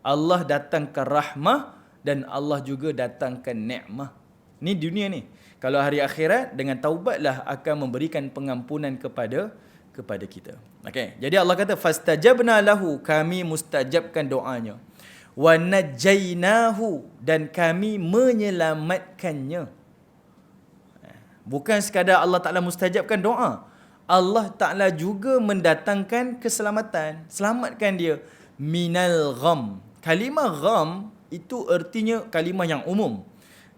Allah datangkan rahmah dan Allah juga datangkan ni'mah. Ni dunia ni. Kalau hari akhirat, dengan taubatlah akan memberikan pengampunan kepada kita. Okay. Jadi Allah kata, fastajabna lahu. Kami mustajabkan doanya. Wa najjainahu. Dan kami menyelamatkannya. Bukan sekadar Allah Ta'ala mustajabkan doa. Allah Ta'ala juga mendatangkan keselamatan. Selamatkan dia. Minal gham. Kalimah gham itu artinya kalimah yang umum.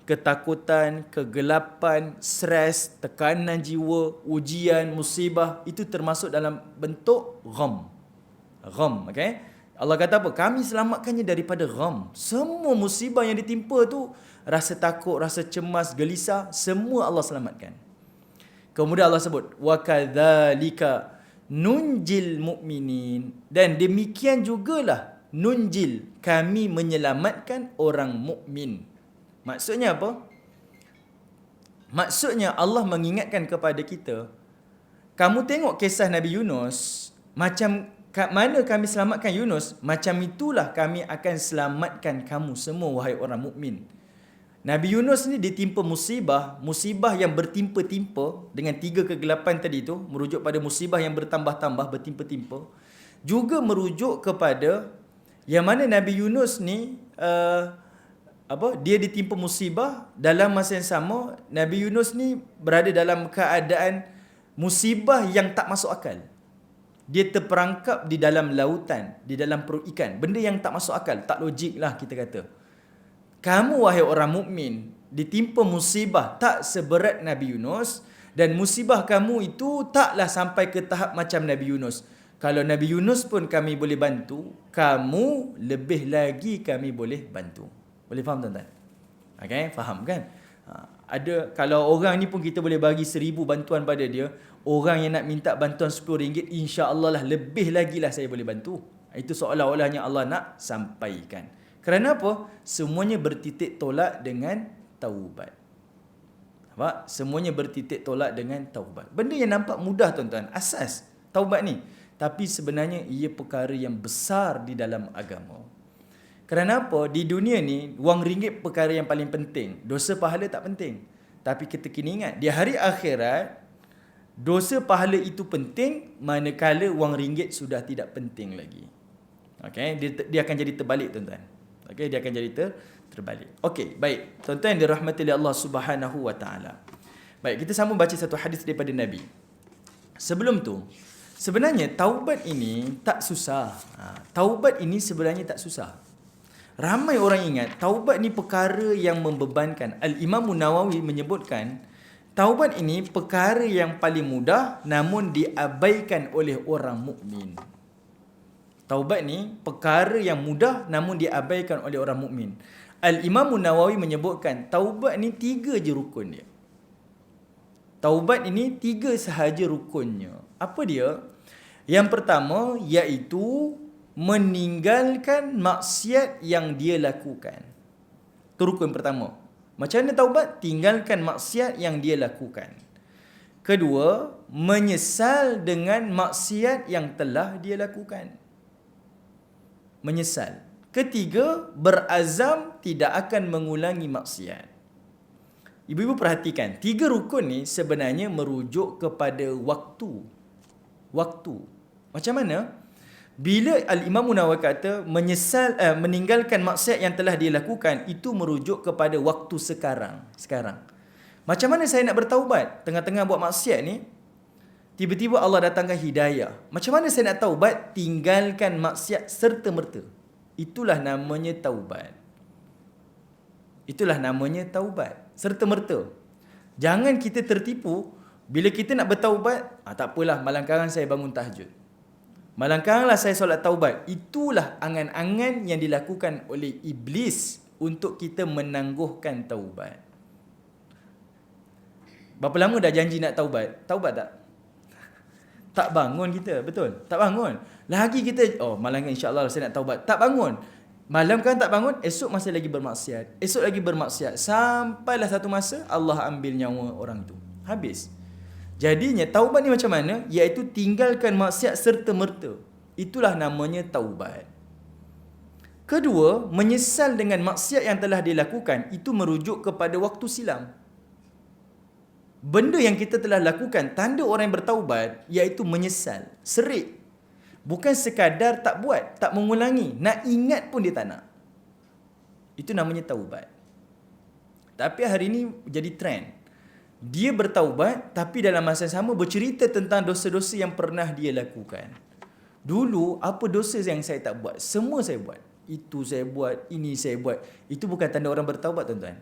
Ketakutan, kegelapan, stres, tekanan jiwa, ujian, musibah. Itu termasuk dalam bentuk gham. Gham, okay? Allah kata apa? Kami selamatkannya daripada gham. Semua musibah yang ditimpa tu, rasa takut, rasa cemas, gelisah, semua Allah selamatkan. Kemudian Allah sebut, wa kadzalika nunjil mu'minin. Dan demikian jugalah nunjil, kami menyelamatkan orang mukmin. Maksudnya apa? Maksudnya Allah mengingatkan kepada kita, kamu tengok kisah Nabi Yunus, macam mana kami selamatkan Yunus, macam itulah kami akan selamatkan kamu semua wahai orang mukmin. Nabi Yunus ni ditimpa musibah yang bertimpa-timpa dengan 3 kegelapan tadi tu, merujuk pada musibah yang bertambah-tambah, bertimpa-timpa. Juga merujuk kepada yang mana Nabi Yunus ni dia ditimpa musibah, dalam masa yang sama Nabi Yunus ni berada dalam keadaan musibah yang tak masuk akal. Dia terperangkap di dalam lautan, di dalam perut ikan. Benda yang tak masuk akal, tak logik lah kita kata. Kamu wahai orang mukmin ditimpa musibah tak seberat Nabi Yunus, dan musibah kamu itu taklah sampai ke tahap macam Nabi Yunus. Kalau Nabi Yunus pun kami boleh bantu, kamu lebih lagi kami boleh bantu. Boleh faham tuan-tuan? Okay, faham kan? Kalau orang ni pun kita boleh bagi 1,000 bantuan pada dia, orang yang nak minta bantuan RM10, insya-Allah lah lebih lagi lah saya boleh bantu. Itu seolah-olahnya Allah nak sampaikan. Kerana apa? Semuanya bertitik tolak dengan taubat. Nampak? Semuanya bertitik tolak dengan taubat. Benda yang nampak mudah tuan-tuan, asas taubat ni. Tapi sebenarnya ia perkara yang besar di dalam agama. Kerana apa? Di dunia ni, wang ringgit perkara yang paling penting. Dosa pahala tak penting. Tapi kita kena ingat, di hari akhirat, dosa pahala itu penting, manakala wang ringgit sudah tidak penting lagi. Okay? Dia akan jadi terbalik tuan-tuan. Okay? Dia akan jadi terbalik. Okey, baik. Tuan-tuan yang dirahmati oleh Allah Subhanahu wa taala. Baik, kita sambung baca satu hadis daripada Nabi. Sebelum tu, sebenarnya taubat ini tak susah. Taubat ini sebenarnya tak susah. Ramai orang ingat taubat ni perkara yang membebankan. Al-Imam Nawawi menyebutkan taubat ini perkara yang paling mudah namun diabaikan oleh orang mukmin. Taubat ni perkara yang mudah namun diabaikan oleh orang mukmin. Al-Imam Nawawi menyebutkan taubat ni 3 je rukun dia. Taubat ini 3 sahaja rukunnya. Apa dia? Yang pertama iaitu meninggalkan maksiat yang dia lakukan. Itu rukun pertama. Macam mana taubat? Tinggalkan maksiat yang dia lakukan. Kedua, menyesal dengan maksiat yang telah dia lakukan. Menyesal. Ketiga, berazam tidak akan mengulangi maksiat. Ibu-ibu perhatikan, 3 rukun ni sebenarnya merujuk kepada waktu. Waktu. Macam mana? Bila Al-Imam Nawawi kata meninggalkan maksiat yang telah dia lakukan, itu merujuk kepada waktu sekarang. Macam mana saya nak bertaubat? Tengah-tengah buat maksiat ni, tiba-tiba Allah datangkan hidayah. Macam mana saya nak taubat? Tinggalkan maksiat serta-merta. Itulah namanya taubat. Itulah namanya taubat. Serta-merta. Jangan kita tertipu. Bila kita nak bertaubat, tak apalah, malam karang saya bangun tahajud. Malam karanglah saya solat taubat. Itulah angan-angan yang dilakukan oleh iblis untuk kita menangguhkan taubat. Berapa lama dah janji nak taubat? Taubat tak? Tak bangun kita, betul? Tak bangun. Lagi kita, malam kan insya-Allah saya nak taubat. Tak bangun. Malam kan tak bangun, esok masih lagi bermaksiat. Esok lagi bermaksiat. Sampailah satu masa Allah ambil nyawa orang tu. Habis. Jadinya taubat ni macam mana? Iaitu tinggalkan maksiat serta-merta. Itulah namanya taubat. Kedua, menyesal dengan maksiat yang telah dilakukan. Itu merujuk kepada waktu silam. Benda yang kita telah lakukan, tanda orang yang bertaubat, iaitu menyesal. Serik. Bukan sekadar tak buat, tak mengulangi. Nak ingat pun dia tak nak. Itu namanya taubat. Tapi hari ini jadi trend. Dia bertaubat, tapi dalam masa yang sama bercerita tentang dosa-dosa yang pernah dia lakukan. Dulu, apa dosa yang saya tak buat? Semua saya buat. Itu saya buat, ini saya buat. Itu bukan tanda orang bertaubat, tuan-tuan.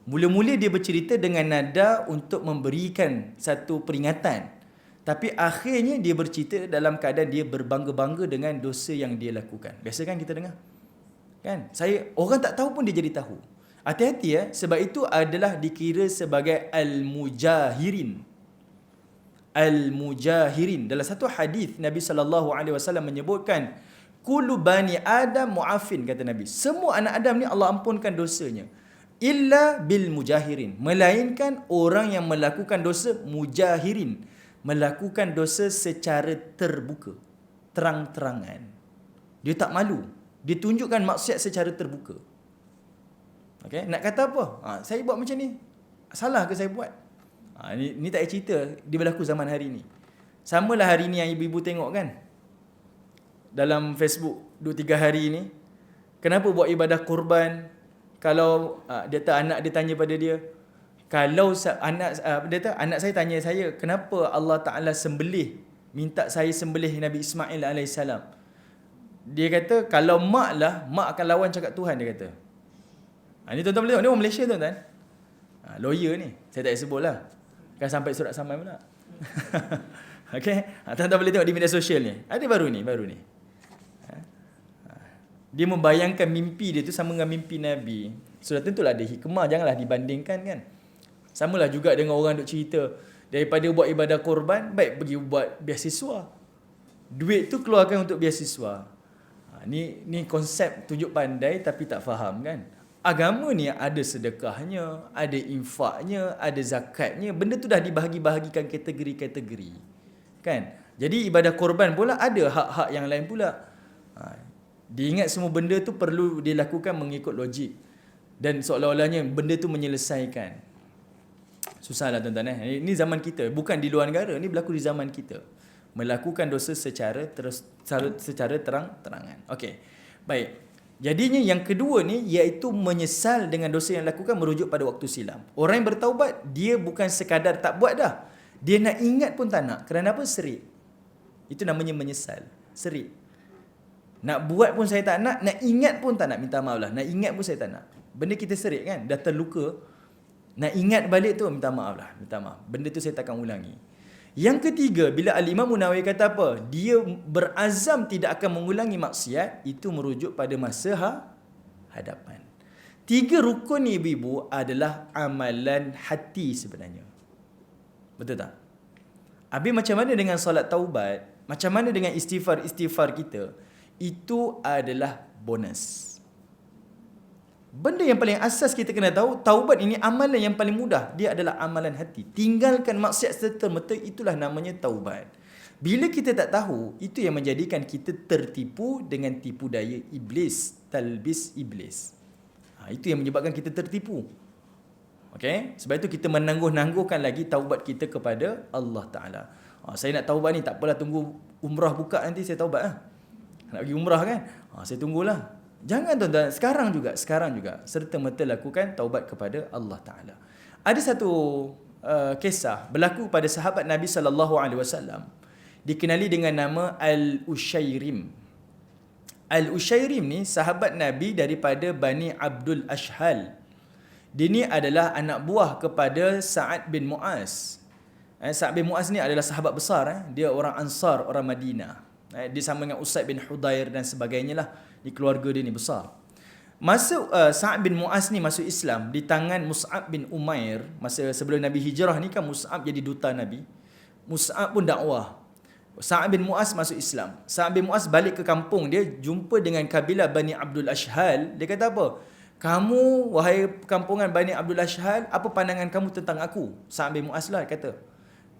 Mula-mula dia bercerita dengan nada untuk memberikan satu peringatan. Tapi akhirnya dia bercerita dalam keadaan dia berbangga-bangga dengan dosa yang dia lakukan. Biasa kan kita dengar? Kan? Orang tak tahu pun dia jadi tahu. Hati-hati ya, sebab itu adalah dikira sebagai al-mujahirin. Al-mujahirin. Dalam satu hadis Nabi SAW menyebutkan, kullu bani Adam mu'afin, kata Nabi. Semua anak Adam ni Allah ampunkan dosanya. Illa bil mujahirin. Melainkan orang yang melakukan dosa mujahirin. Melakukan dosa secara terbuka. Terang-terangan. Dia tak malu. Dia tunjukkan maksiat secara terbuka. Okay? Nak kata apa? Saya buat macam ni. Salah ke saya buat? Ni tak ada cerita. Dia berlaku zaman hari ni. Samalah hari ni yang ibu-ibu tengok kan? Dalam Facebook 2-3 hari ni. Kenapa buat ibadah korban? Kalau anak dia tanya pada dia. Kalau anak saya tanya saya, kenapa Allah Ta'ala minta saya sembelih Nabi Ismail AS. Dia kata, kalau mak akan lawan cakap Tuhan, dia kata. Ni tuan-tuan boleh tengok, ni orang Malaysia tuan-tuan. Lawyer ni, saya tak sebut lah. Kan sampai surat saman pula. Okay, tuan-tuan boleh tengok di media sosial ni. Ada baru ni. Dia membayangkan mimpi dia tu sama dengan mimpi Nabi. Sudah tentulah ada hikmah, janganlah dibandingkan kan. Samalah juga dengan orang duk cerita, daripada buat ibadah korban, baik pergi buat beasiswa. Duit tu keluarkan untuk beasiswa. Ni konsep tunjuk pandai tapi tak faham kan. Agama ni ada sedekahnya, ada infaknya, ada zakatnya. Benda tu dah dibahagi-bahagikan kategori-kategori. Kan? Jadi ibadah korban pula ada hak-hak yang lain pula. Diingat semua benda tu perlu dilakukan mengikut logik. Dan seolah-olahnya benda tu menyelesaikan. Susahlah tuan-tuan. Ini zaman kita. Bukan di luar negara. Ini berlaku di zaman kita. Melakukan dosa secara terang-terangan. Okey. Baik. Jadinya yang kedua ni iaitu menyesal dengan dosa yang lakukan merujuk pada waktu silam. Orang yang bertaubat, dia bukan sekadar tak buat dah. Dia nak ingat pun tak nak. Kerana apa? Serik. Itu namanya menyesal. Serik. Nak buat pun saya tak nak ingat pun tak nak. Minta maaf lah. Nak ingat pun saya tak nak. Benda kita serik kan? Dah terluka. Nak ingat balik tu, minta maaf lah. Minta maaf. Benda tu saya takkan ulangi. Yang ketiga, bila Al-Imam Munawi kata apa? Dia berazam tidak akan mengulangi maksiat. Itu merujuk pada masa hadapan. 3 rukun ni ibu-ibu adalah amalan hati sebenarnya. Betul tak? Habis macam mana dengan solat taubat? Macam mana dengan istighfar kita? Itu adalah bonus. Benda yang paling asas kita kena tahu, taubat ini amalan yang paling mudah. Dia adalah amalan hati. Tinggalkan maksiat serta-merta, itulah namanya taubat. Bila kita tak tahu, itu yang menjadikan kita tertipu dengan tipu daya iblis. Talbis iblis. Itu yang menyebabkan kita tertipu. Okay? Sebab itu kita menangguh-nangguhkan lagi taubat kita kepada Allah Ta'ala. Saya nak taubat ni, tak apalah tunggu umrah buka nanti saya taubat. Nak pergi umrah kan? Saya tunggulah. Jangan tuan-tuan, sekarang juga serta-merta lakukan taubat kepada Allah Ta'ala. Ada satu kisah berlaku pada sahabat Nabi SAW. Dikenali dengan nama Al-Ushairim. Al-Ushairim ni sahabat Nabi daripada Bani Abdul Ashhal. Dia ni adalah anak buah kepada Sa'ad bin Mu'az. Sa'ad bin Mu'az ni adalah sahabat besar. Dia orang Ansar, orang Madinah. Dia sama dengan Usaid bin Hudair dan sebagainya lah. Di keluarga dia ni besar. Masa Sa'ad bin Mu'az ni masuk Islam di tangan Mus'ab bin Umair. Masa sebelum Nabi hijrah ni kan Mus'ab jadi duta Nabi. Mus'ab pun dakwah. Sa'ad bin Mu'az masuk Islam. Sa'ad bin Mu'az balik ke kampung dia, jumpa dengan kabilah Bani Abdul Ashhal. Dia kata apa? Kamu, wahai perkampungan Bani Abdul Ashhal, apa pandangan kamu tentang aku? Sa'ad bin Mu'az lah kata.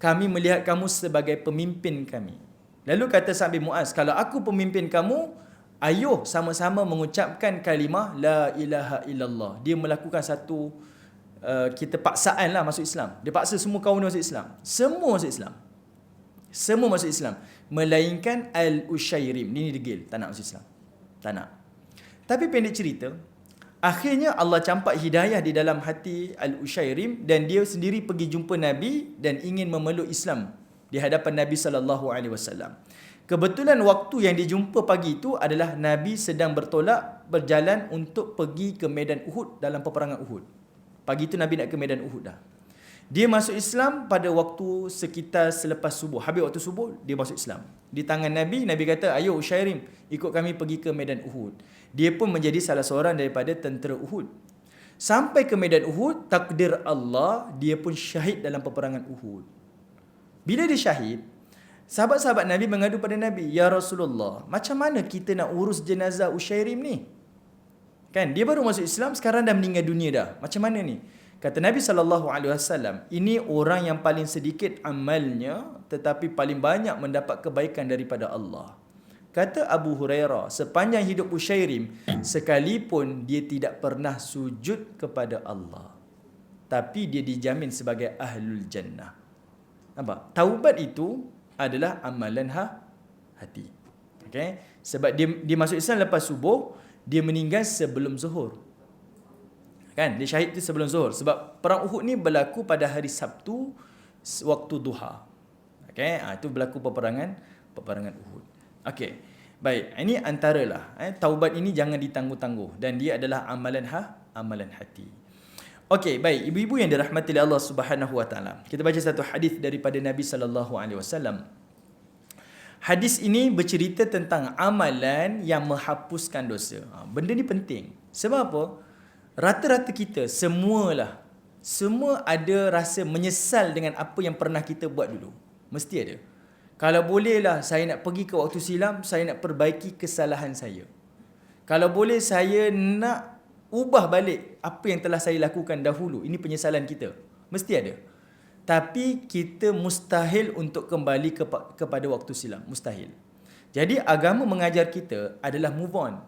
Kami melihat kamu sebagai pemimpin kami. Lalu kata Sa'ad bin Mu'az, kalau aku pemimpin kamu, ayuh sama-sama mengucapkan kalimah La ilaha illallah. Dia melakukan satu kita paksaan lah masuk Islam. Dia paksa semua kaum masuk Islam. Semua masuk Islam. Semua masuk Islam. Melainkan Al-Ushairim. Ini degil. Tak nak masuk Islam. Tak nak. Tapi pendek cerita, akhirnya Allah campak hidayah di dalam hati Al-Ushairim dan dia sendiri pergi jumpa Nabi dan ingin memeluk Islam di hadapan Nabi SAW. Kebetulan waktu yang dijumpa pagi itu adalah Nabi sedang berjalan untuk pergi ke medan Uhud dalam peperangan Uhud. Pagi itu Nabi nak ke medan Uhud dah. Dia masuk Islam pada waktu sekitar selepas subuh. Habis waktu subuh, dia masuk Islam. Di tangan Nabi, Nabi kata, ayo Ushairim, ikut kami pergi ke medan Uhud. Dia pun menjadi salah seorang daripada tentera Uhud. Sampai ke medan Uhud, takdir Allah, dia pun syahid dalam peperangan Uhud. Bila dia syahid, sahabat-sahabat Nabi mengadu pada Nabi, Ya Rasulullah, macam mana kita nak urus jenazah Ushairim ni? Kan, dia baru masuk Islam, sekarang dah meninggal dunia dah. Macam mana ni? Kata Nabi SAW, ini orang yang paling sedikit amalnya, tetapi paling banyak mendapat kebaikan daripada Allah. Kata Abu Hurairah, sepanjang hidup Ushairim, sekalipun dia tidak pernah sujud kepada Allah, tapi dia dijamin sebagai Ahlul Jannah. Nampak? Taubat itu adalah amalan hati. Okay? Sebab dia masuk Islam lepas subuh, dia meninggal sebelum zuhur. Kan? Dia syahid itu sebelum zuhur. Sebab perang Uhud ni berlaku pada hari Sabtu waktu duha. Okay? Itu berlaku peperangan Uhud. Okay. Baik. Ini antaralah. Taubat ini jangan ditangguh-tangguh. Dan dia adalah amalan hati. Okey, baik. Ibu-ibu yang dirahmati oleh Allah Subhanahu Wa Taala. Kita baca satu hadis daripada Nabi sallallahu alaihi wasallam. Hadis ini bercerita tentang amalan yang menghapuskan dosa. Benda ni penting. Sebab apa? Rata-rata kita semualah semua ada rasa menyesal dengan apa yang pernah kita buat dulu. Mesti ada. Kalau bolehlah saya nak pergi ke waktu silam, saya nak perbaiki kesalahan saya. Kalau boleh saya nak ubah balik apa yang telah saya lakukan dahulu. Ini penyesalan kita. Mesti ada. Tapi kita mustahil untuk kembali kepada waktu silam. Mustahil. Jadi agama mengajar kita adalah move on.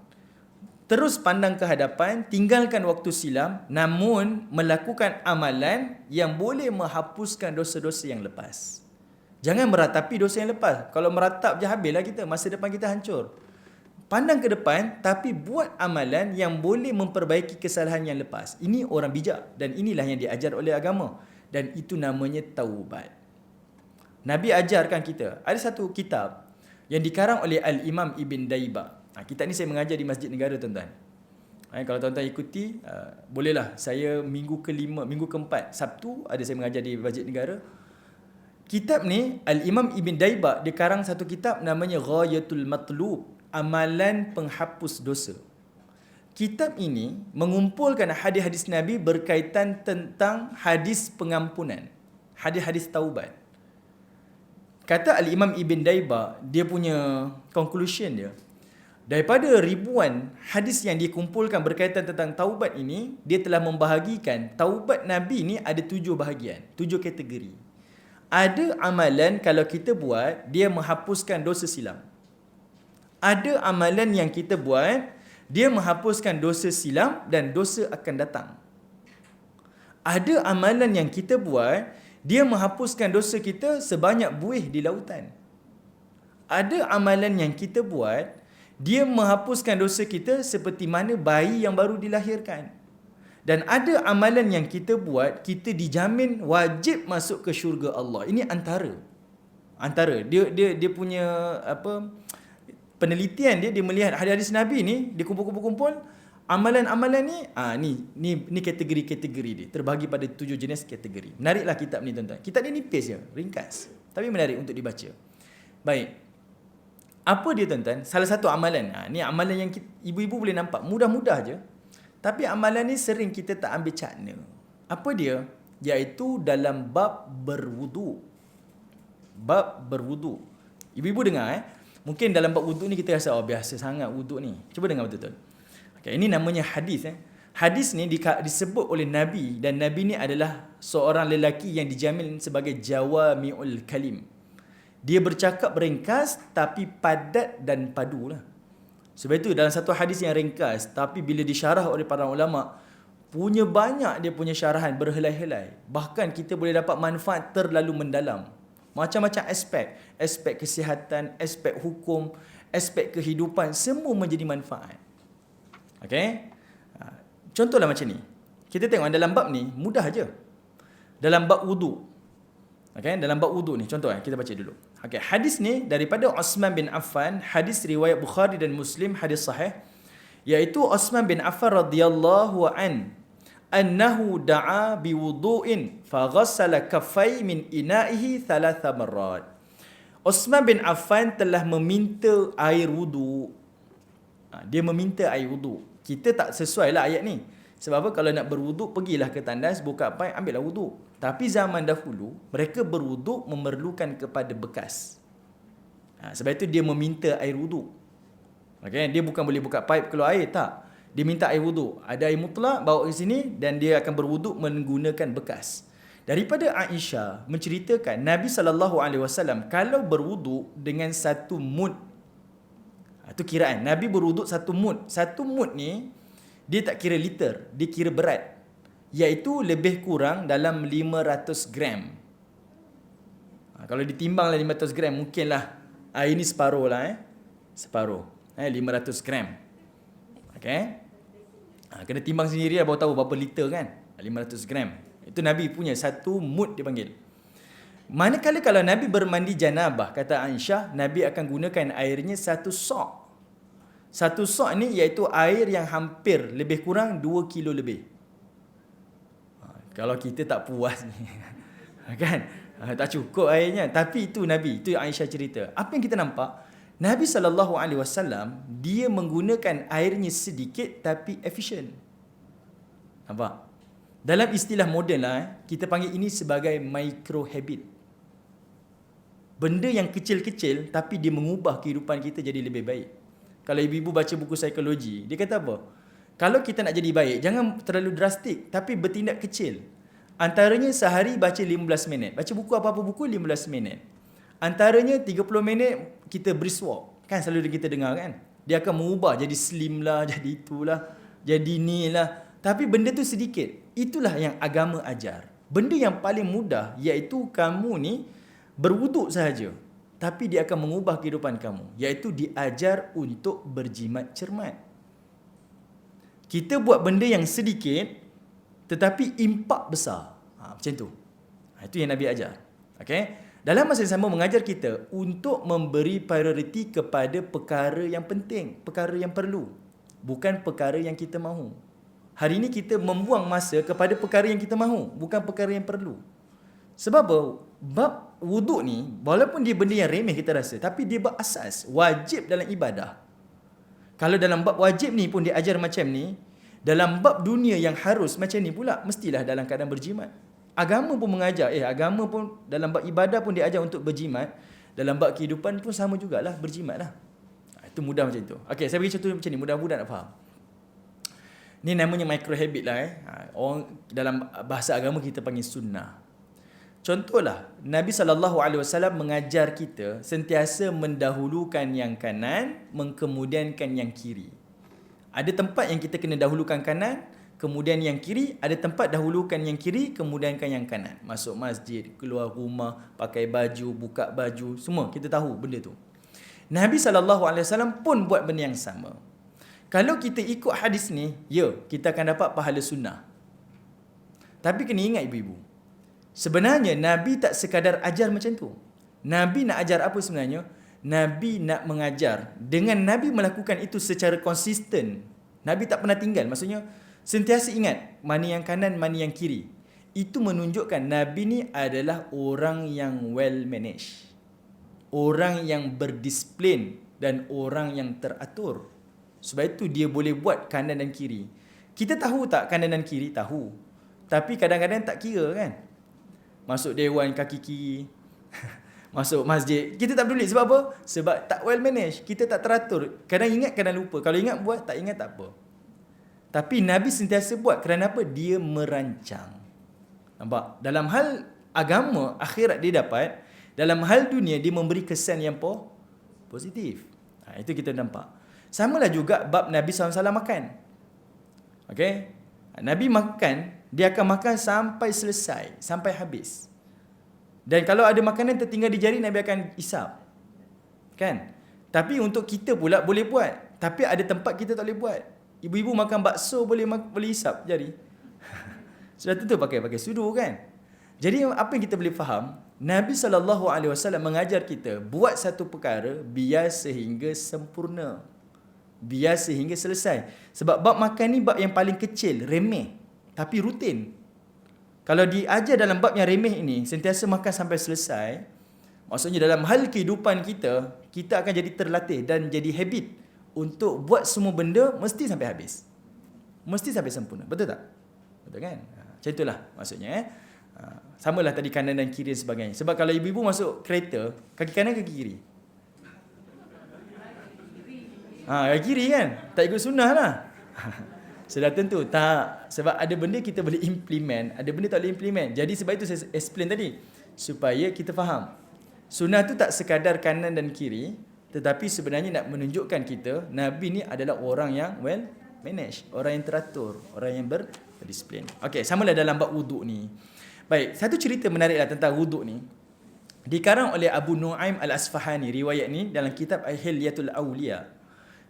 Terus pandang ke hadapan, tinggalkan waktu silam, namun melakukan amalan yang boleh menghapuskan dosa-dosa yang lepas. Jangan meratapi dosa yang lepas. Kalau meratap je habislah kita, masa depan kita hancur. Pandang ke depan, tapi buat amalan yang boleh memperbaiki kesalahan yang lepas. Ini orang bijak dan inilah yang diajar oleh agama. Dan itu namanya taubat. Nabi ajarkan kita, ada satu kitab yang dikarang oleh Al-Imam Ibn Daibah. Kitab ni saya mengajar di Masjid Negara, tuan-tuan. Kalau tuan-tuan ikuti, bolehlah. Saya minggu keempat, Sabtu, ada saya mengajar di Masjid Negara. Kitab ni, Al-Imam Ibn Daibah, dia karang satu kitab namanya Ghayatul Matlub, Amalan Penghapus Dosa. Kitab ini mengumpulkan hadis-hadis Nabi berkaitan tentang hadis pengampunan, hadis-hadis taubat. Kata Al-Imam Ibn Daibah, dia punya conclusion dia, daripada ribuan hadis yang dikumpulkan berkaitan tentang taubat ini, dia telah membahagikan taubat Nabi ni ada 7 bahagian, 7 kategori. Ada amalan kalau kita buat, dia menghapuskan dosa silam. Ada amalan yang kita buat, dia menghapuskan dosa silam dan dosa akan datang. Ada amalan yang kita buat, dia menghapuskan dosa kita sebanyak buih di lautan. Ada amalan yang kita buat, dia menghapuskan dosa kita seperti mana bayi yang baru dilahirkan. Dan ada amalan yang kita buat, kita dijamin wajib masuk ke syurga Allah. Ini antara. Dia punya penelitian dia melihat hadis-hadis Nabi ni, dia kumpul-kumpul amalan-amalan ni kategori-kategori dia. Terbagi pada 7 jenis kategori. Menariklah kitab ni, tuan-tuan. Kitab ni nipis je, ringkas. Tapi menarik untuk dibaca. Baik. Apa dia, tuan-tuan? Salah satu amalan. Ni amalan yang ibu-ibu boleh nampak. Mudah-mudah je. Tapi amalan ni sering kita tak ambil cakna. Apa dia? Iaitu dalam bab berwudu. Bab berwudu. Ibu-ibu dengar Mungkin dalam bab wuduk ni kita rasa, biasa sangat wuduk ni. Cuba dengar betul-betul. Okay, ini namanya hadis. Hadis ni disebut oleh Nabi, dan Nabi ni adalah seorang lelaki yang dijamin sebagai jawami'ul kalim. Dia bercakap ringkas tapi padat dan padu lah. Sebab itu dalam satu hadis yang ringkas, tapi bila disyarah oleh para ulama, punya banyak dia punya syarahan berhelai-helai. Bahkan kita boleh dapat manfaat terlalu mendalam. Macam-macam aspek. Aspek kesihatan, aspek hukum, aspek kehidupan, semua menjadi manfaat. Okay? Contohlah macam ni. Kita tengok dalam bab ni, mudah je. Dalam bab wudu. Okay? Dalam bab wudu ni, contoh kita baca dulu. Okay, hadis ni daripada Uthman bin Affan, hadis riwayat Bukhari dan Muslim, hadis sahih, iaitu Uthman bin Affan radhiyallahu annahu da'a biwudu'in faghassala kaffai min ina'ihi 3 marrat. Uthman bin Affan telah meminta air wudu. Dia meminta air wudu. Kita tak sesuai lah ayat ni. Sebab apa? Kalau nak berwudu, pergilah ke tandas, buka paip, ambillah wudu. Tapi zaman dahulu, mereka berwudu memerlukan kepada bekas. Sebab itu dia meminta air wudu. Okay? Dia bukan boleh buka paip keluar air, tak. Dia minta air wudu. Ada air mutlak, bawa ke sini dan dia akan berwudu menggunakan bekas. Daripada Aisyah menceritakan, Nabi SAW kalau berwudu dengan 1 mud, itu kiraan. Nabi berwuduk 1 mud. 1 mud ni, dia tak kira liter, dia kira berat. Iaitu lebih kurang dalam 500 gram. Kalau ditimbanglah 500 gram, mungkinlah air ni separuh lah. Separuh. 500 gram. Okay. Kena timbang sendiri lah, baru tahu berapa liter kan. 500 gram. Itu Nabi punya 1 mud dia panggil. Manakala kalau Nabi bermandi janabah, kata Aisyah, Nabi akan gunakan airnya 1 sok. 1 sok ni iaitu air yang hampir lebih kurang 2 kilo lebih. Kalau kita tak puas ni. Kan? Tak cukup airnya. Tapi itu Nabi, itu Aisyah cerita. Apa yang kita nampak? Nabi SAW, dia menggunakan airnya sedikit tapi efisien. Nampak? Dalam istilah moden lah, kita panggil ini sebagai micro habit. Benda yang kecil-kecil tapi dia mengubah kehidupan kita jadi lebih baik. Kalau ibu-ibu baca buku psikologi, dia kata apa? Kalau kita nak jadi baik, jangan terlalu drastik tapi bertindak kecil. Antaranya sehari baca 15 minit. Baca buku apa-apa buku 15 minit. Antaranya 30 minit kita brisk walk. Kan selalu kita dengar kan? Dia akan mengubah jadi slim lah, jadi itulah, jadi ni lah. Tapi benda tu sedikit. Itulah yang agama ajar. Benda yang paling mudah iaitu kamu ni berwuduk sahaja. Tapi dia akan mengubah kehidupan kamu. Iaitu diajar untuk berjimat cermat. Kita buat benda yang sedikit tetapi impak besar. Macam tu. Itu yang Nabi ajar. Okay? Dalam masa yang sama mengajar kita untuk memberi prioriti kepada perkara yang penting, perkara yang perlu. Bukan perkara yang kita mahu. Hari ini kita membuang masa kepada perkara yang kita mahu, bukan perkara yang perlu. Sebab apa? Bab wuduk ni, walaupun dia benda yang remeh kita rasa, tapi dia bab asas, wajib dalam ibadah. Kalau dalam bab wajib ni pun dia ajar macam ni, dalam bab dunia yang harus macam ni pula, mestilah dalam keadaan berjimat. Agama pun mengajar, agama pun dalam bab ibadah pun dia ajar untuk berjimat, dalam bab kehidupan pun sama jugalah, berjimat lah. Itu mudah macam tu. Okey, saya bagi contoh macam ni, mudah-mudah nak faham. Ni namanya micro habit lah. Orang dalam bahasa agama kita panggil sunnah. Contohlah, Nabi SAW mengajar kita sentiasa mendahulukan yang kanan, mengkemudiankan yang kiri. Ada tempat yang kita kena dahulukan kanan, kemudian yang kiri. Ada tempat dahulukan yang kiri, kemudiankan yang kanan. Masuk masjid, keluar rumah, pakai baju, buka baju, semua kita tahu benda tu. Nabi SAW pun buat benda yang sama. Kalau kita ikut hadis ni, kita akan dapat pahala sunnah. Tapi kena ingat ibu-ibu, sebenarnya Nabi tak sekadar ajar macam tu. Nabi nak ajar apa sebenarnya? Nabi nak mengajar. Dengan Nabi melakukan itu secara konsisten. Nabi tak pernah tinggal. Maksudnya, sentiasa ingat mana yang kanan, mana yang kiri. Itu menunjukkan Nabi ni adalah orang yang well managed. Orang yang berdisiplin dan orang yang teratur. Sebab itu dia boleh buat kanan dan kiri. Kita tahu tak kanan dan kiri? Tahu. Tapi kadang-kadang tak kira kan? Masuk dewan kaki kiri. Masuk masjid. Kita tak peduli. Sebab apa? Sebab tak well managed. Kita tak teratur. Kadang ingat, kadang lupa. Kalau ingat buat, tak ingat tak apa. Tapi Nabi sentiasa buat. Kerana apa? Dia merancang. Nampak? Dalam hal agama, akhirat dia dapat. Dalam hal dunia, dia memberi kesan yang positif. Itu kita nampak. Samalah juga bab Nabi SAW makan. Okay? Nabi makan, dia akan makan sampai selesai, sampai habis. Dan kalau ada makanan tertinggal di jari, Nabi akan isap. Kan? Tapi untuk kita pula boleh buat. Tapi ada tempat kita tak boleh buat. Ibu-ibu makan bakso boleh isap jari. Sudah tentu pakai sudu kan? Jadi apa yang kita boleh faham, Nabi SAW mengajar kita buat satu perkara biar sehingga sempurna. Biar sehingga selesai. Sebab bab makan ni bab yang paling kecil, remeh. Tapi rutin. Kalau diajar dalam bab yang remeh ini, sentiasa makan sampai selesai, maksudnya dalam hal kehidupan kita, kita akan jadi terlatih dan jadi habit untuk buat semua benda mesti sampai habis. Mesti sampai sempurna. Betul tak? Betul kan? Macam itulah maksudnya. Samalah tadi kanan dan kiri dan sebagainya. Sebab kalau ibu-ibu masuk kereta, kaki kanan kaki kiri. Kaki kiri kan? Tak ikut sunnah lah. Sudah tentu tak. Sebab ada benda kita boleh implement, ada benda tak boleh implement. Jadi sebab itu saya explain tadi, supaya kita faham. Sunnah tu tak sekadar kanan dan kiri, tetapi sebenarnya nak menunjukkan kita, Nabi ni adalah orang yang well managed, orang yang teratur, orang yang berdisiplin. Okey, samalah dalam bab wuduk ni. Baik, satu cerita menariklah tentang wuduk ni. Dikarang oleh Abu Nu'aim Al-Asfahani, riwayat ni dalam kitab Hilyatul Awliya.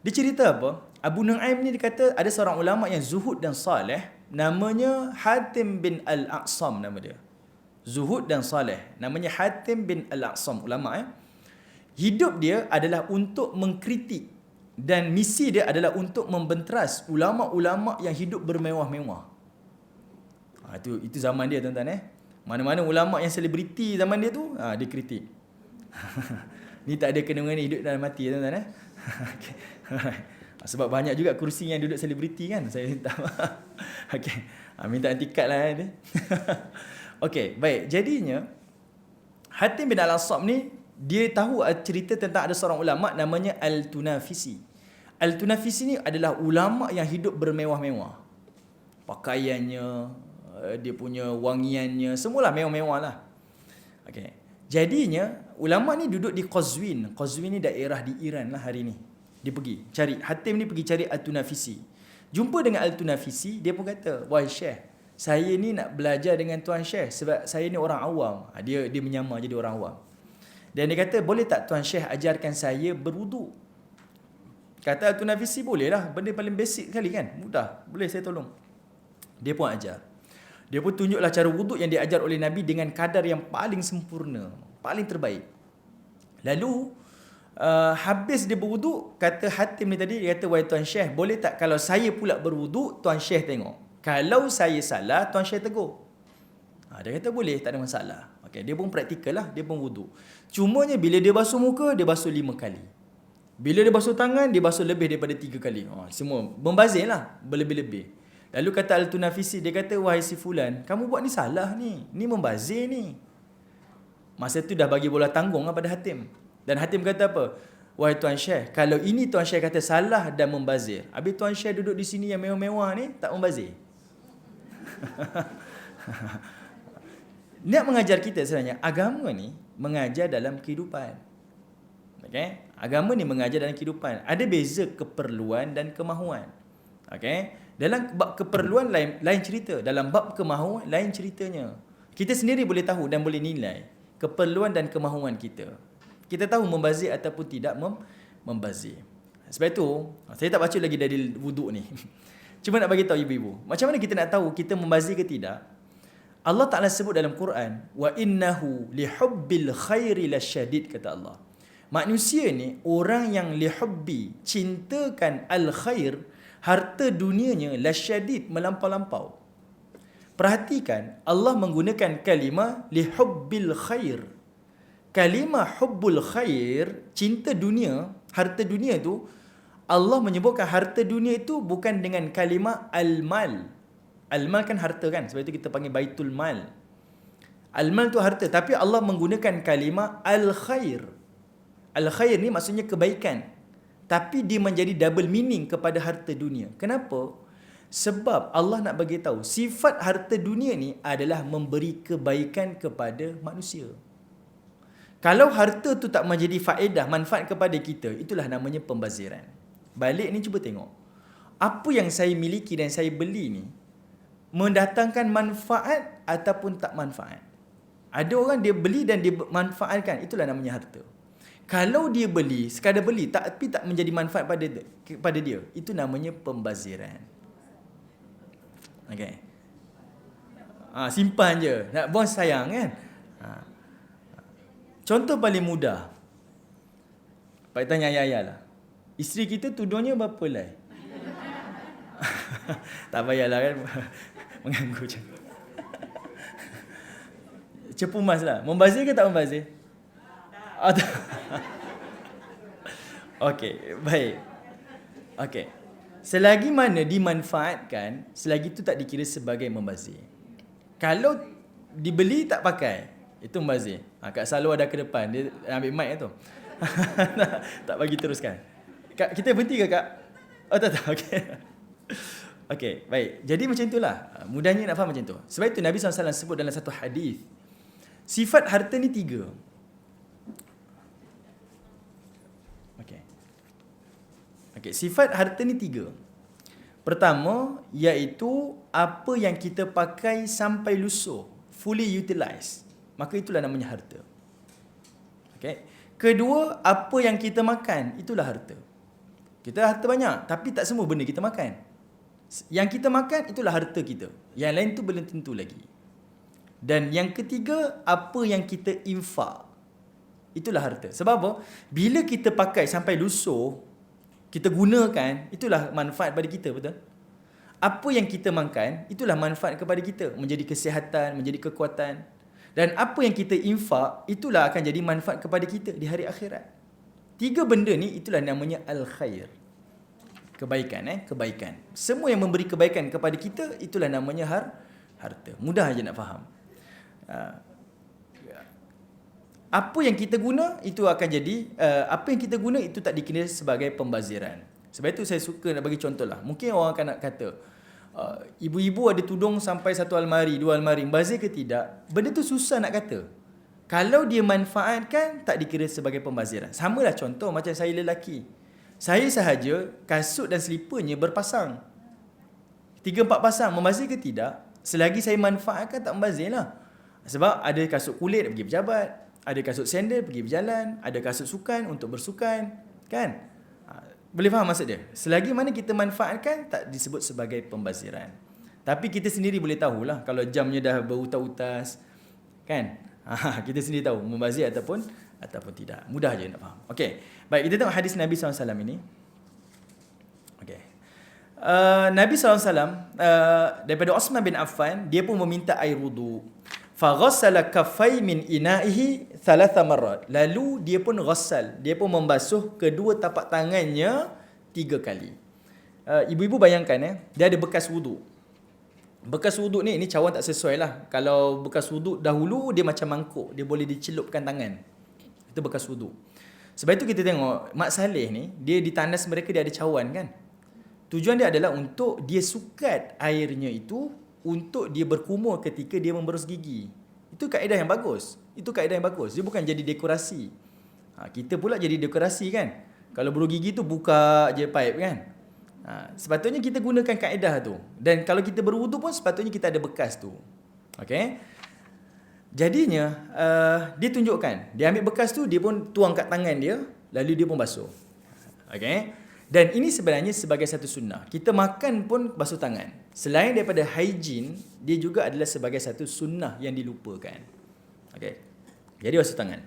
Dia cerita apa? Abu Nu'aim ni dia kata ada seorang ulama yang zuhud dan saleh, namanya Hatim bin Al-Aqsam nama dia. Zuhud dan saleh, namanya Hatim bin Al-Aqsam, ulama. Hidup dia adalah untuk mengkritik dan misi dia adalah untuk membenteras ulama-ulama yang hidup bermewah-mewah. Itu zaman dia tuan-tuan. Mana-mana ulama yang selebriti zaman dia tu, dia kritik. Ni tak ada kena-mengena hidup dan mati tuan-tuan. Okay. Sebab banyak juga kursi yang duduk selebriti kan. Saya minta maaf. Okey. Minta anti-kad lah ni. Okey, baik. Jadinya Hatim bin Al-Assam ni dia tahu cerita tentang ada seorang ulama namanya Al-Tunafisi. Al-Tunafisi ni adalah ulama yang hidup bermewah-mewah. Pakaiannya, dia punya wangiannya, semualah mewah-mewah lah. Okey. Jadinya ulama ni duduk di Qazwin. Qazwin ni daerah di Iran lah hari ni. Dia pergi cari, Hatim ni pergi cari Al-Tunafisi. Jumpa dengan Al-Tunafisi, dia pun kata, "Wahai Syekh, saya ni nak belajar dengan Tuan Syekh sebab saya ni orang awam." Dia menyamar jadi orang awam. Dan dia kata, "Boleh tak Tuan Syekh ajarkan saya berwuduk?" Kata Al-Tunafisi, "Boleh lah, benda paling basic sekali kan, mudah, boleh saya tolong." Dia pun ajar. Dia pun tunjuklah cara wuduk yang diajar oleh Nabi dengan kadar yang paling sempurna, paling terbaik. Lalu habis dia berwuduk, kata Hatim ni tadi, dia kata, "Wahai Tuan Syekh, boleh tak kalau saya pula berwuduk, Tuan Syekh tengok. Kalau saya salah, Tuan Syekh tegur." Dia kata boleh, tak ada masalah. Okay, dia pun praktikal lah, dia pun wuduk. Cumanya bila dia basuh muka, dia basuh 5 kali. Bila dia basuh tangan, dia basuh lebih daripada 3 kali. Semua membazir lah, berlebih-lebih. Lalu kata Al-Tunafisi, dia kata, "Wahai si Fulan, kamu buat ni salah ni. Ni membazir ni." Masa tu dah bagi bola tanggung pada Hatim. Dan Hatim kata apa? "Wahai Tuan Syekh, kalau ini Tuan Syekh kata salah dan membazir, habis Tuan Syekh duduk di sini yang mewah-mewah ni, tak membazir?" Niat mengajar kita sebenarnya, agama ni mengajar dalam kehidupan. Okay? Agama ni mengajar dalam kehidupan. Ada beza keperluan dan kemahuan. Okay? Dalam bab keperluan lain cerita, dalam bab kemahuan lain ceritanya. Kita sendiri boleh tahu dan boleh nilai keperluan dan kemahuan kita. Kita tahu membazir ataupun tidak membazir. Sebab itu, saya tak baca lagi dari wuduk ni. Cuma nak bagi tahu ibu-ibu, macam mana kita nak tahu kita membazir ke tidak? Allah Ta'ala sebut dalam Quran, "Wa innahu lihubbil khairi lasyadid," kata Allah. Manusia ni orang yang lihubbi, cintakan al-khair, harta dunianya, lasyadid, melampau-lampau. Perhatikan, Allah menggunakan kalimah lihubbil khair. Kalimah hubbul khair, cinta dunia, harta dunia tu, Allah menyebutkan harta dunia itu bukan dengan kalimah al-mal. Al-mal kan harta kan, sebab itu kita panggil baitul mal. Al-mal tu harta, tapi Allah menggunakan kalimah al-khair. Al-khair ni maksudnya kebaikan. Tapi dia menjadi double meaning kepada harta dunia. Kenapa? Sebab Allah nak bagi tahu sifat harta dunia ni adalah memberi kebaikan kepada manusia. Kalau harta tu tak menjadi faedah, manfaat kepada kita, itulah namanya pembaziran. Balik ni cuba tengok. Apa yang saya miliki dan saya beli ni mendatangkan manfaat ataupun tak manfaat. Ada orang dia beli dan dia manfaatkan, itulah namanya harta. Kalau dia beli, sekadar beli tapi tak menjadi manfaat pada dia, itu namanya pembaziran. Okey. Simpan je. Nak buang sayang kan? Contoh paling mudah. Pak tanya ayah lah. Isteri kita tudungnya berapa lai? Tak payahlah kan. Mengganggu je. Cepu mas lah. Membazir ke tak membazir? Okey, baik. Okey. Selagi mana dimanfaatkan, selagi itu tak dikira sebagai membazir. Kalau dibeli tak pakai, itu membazir. Kak Salo ada ke depan, dia ambil mic tu. Tak bagi teruskan. Kak, kita berhenti ke Kak? Tak. Okey. Okey, baik. Jadi macam itulah. Mudahnya nak faham macam tu. Sebab itu Nabi SAW sebut dalam satu hadis, sifat harta ni 3. Okey, sifat harta ni 3. Pertama, iaitu apa yang kita pakai sampai lusuh, fully utilized. Maka itulah namanya harta. Okey. Kedua, apa yang kita makan, itulah harta. Kita harta banyak, tapi tak semua benda kita makan. Yang kita makan, itulah harta kita. Yang lain tu belum tentu lagi. Dan yang ketiga, apa yang kita infak, itulah harta. Sebab apa? Bila kita pakai sampai lusuh, kita gunakan, itulah manfaat pada kita, betul? Apa yang kita makan, itulah manfaat kepada kita. Menjadi kesihatan, menjadi kekuatan. Dan apa yang kita infak, itulah akan jadi manfaat kepada kita di hari akhirat. 3 benda ni, itulah namanya al-khair. Kebaikan. Semua yang memberi kebaikan kepada kita, itulah namanya harta. Mudah aja nak faham. Apa yang kita guna itu akan jadi apa yang kita guna itu tak dikira sebagai pembaziran. Sebab itu saya suka nak bagi contoh lah. Mungkin orang akan nak kata ibu-ibu ada tudung sampai 1 almari, 2 almari, membazir ke tidak? Benda tu susah nak kata. Kalau dia manfaatkan tak dikira sebagai pembaziran. Samalah contoh macam saya lelaki. Saya sahaja kasut dan slipernya berpasang. 3-4 pasang, membazir ke tidak? Selagi saya manfaatkan tak membazir lah. Sebab ada kasut kulit pergi berjabat, ada kasut sandal pergi berjalan, ada kasut sukan untuk bersukan, kan? Boleh faham maksud dia? Selagi mana kita manfaatkan tak disebut sebagai pembaziran. Tapi kita sendiri boleh tahulah kalau jamnya dah berutas-utas, kan? Kita sendiri tahu membazir ataupun tidak. Mudah je nak faham. Okey. Baik, kita tengok hadis Nabi SAW ini. Okey. Nabi SAW daripada Uthman bin Affan, dia pun meminta air wudu. Faghassala kaffai min ina'ihi 3 marrat. Lalu dia pun ghassal, dia pun membasuh kedua tapak tangannya 3 kali. Ibu-ibu bayangkan dia ada bekas wuduk. Bekas wuduk ni, ini cawan tak sesuai lah. Kalau bekas wuduk dahulu dia macam mangkuk, dia boleh dicelupkan tangan. Itu bekas wuduk. Sebab itu kita tengok Mak Saleh ni, dia di tandas mereka dia ada cawan kan. Tujuan dia adalah untuk dia sukat airnya itu untuk dia berkumur ketika dia memberus gigi. Itu kaedah yang bagus. Dia bukan jadi dekorasi. Kita pula jadi dekorasi kan. Kalau berus gigi tu buka je pipe kan. Sepatutnya kita gunakan kaedah tu. Dan kalau kita berwuduk pun sepatutnya kita ada bekas tu. Okey. Jadinya dia tunjukkan, dia ambil bekas tu, dia pun tuang kat tangan dia, lalu dia pun basuh. Okey. Dan ini sebenarnya sebagai satu sunnah. Kita makan pun basuh tangan. Selain daripada hygiene, dia juga adalah sebagai satu sunnah yang dilupakan. Okey. Jadi basuh tangan.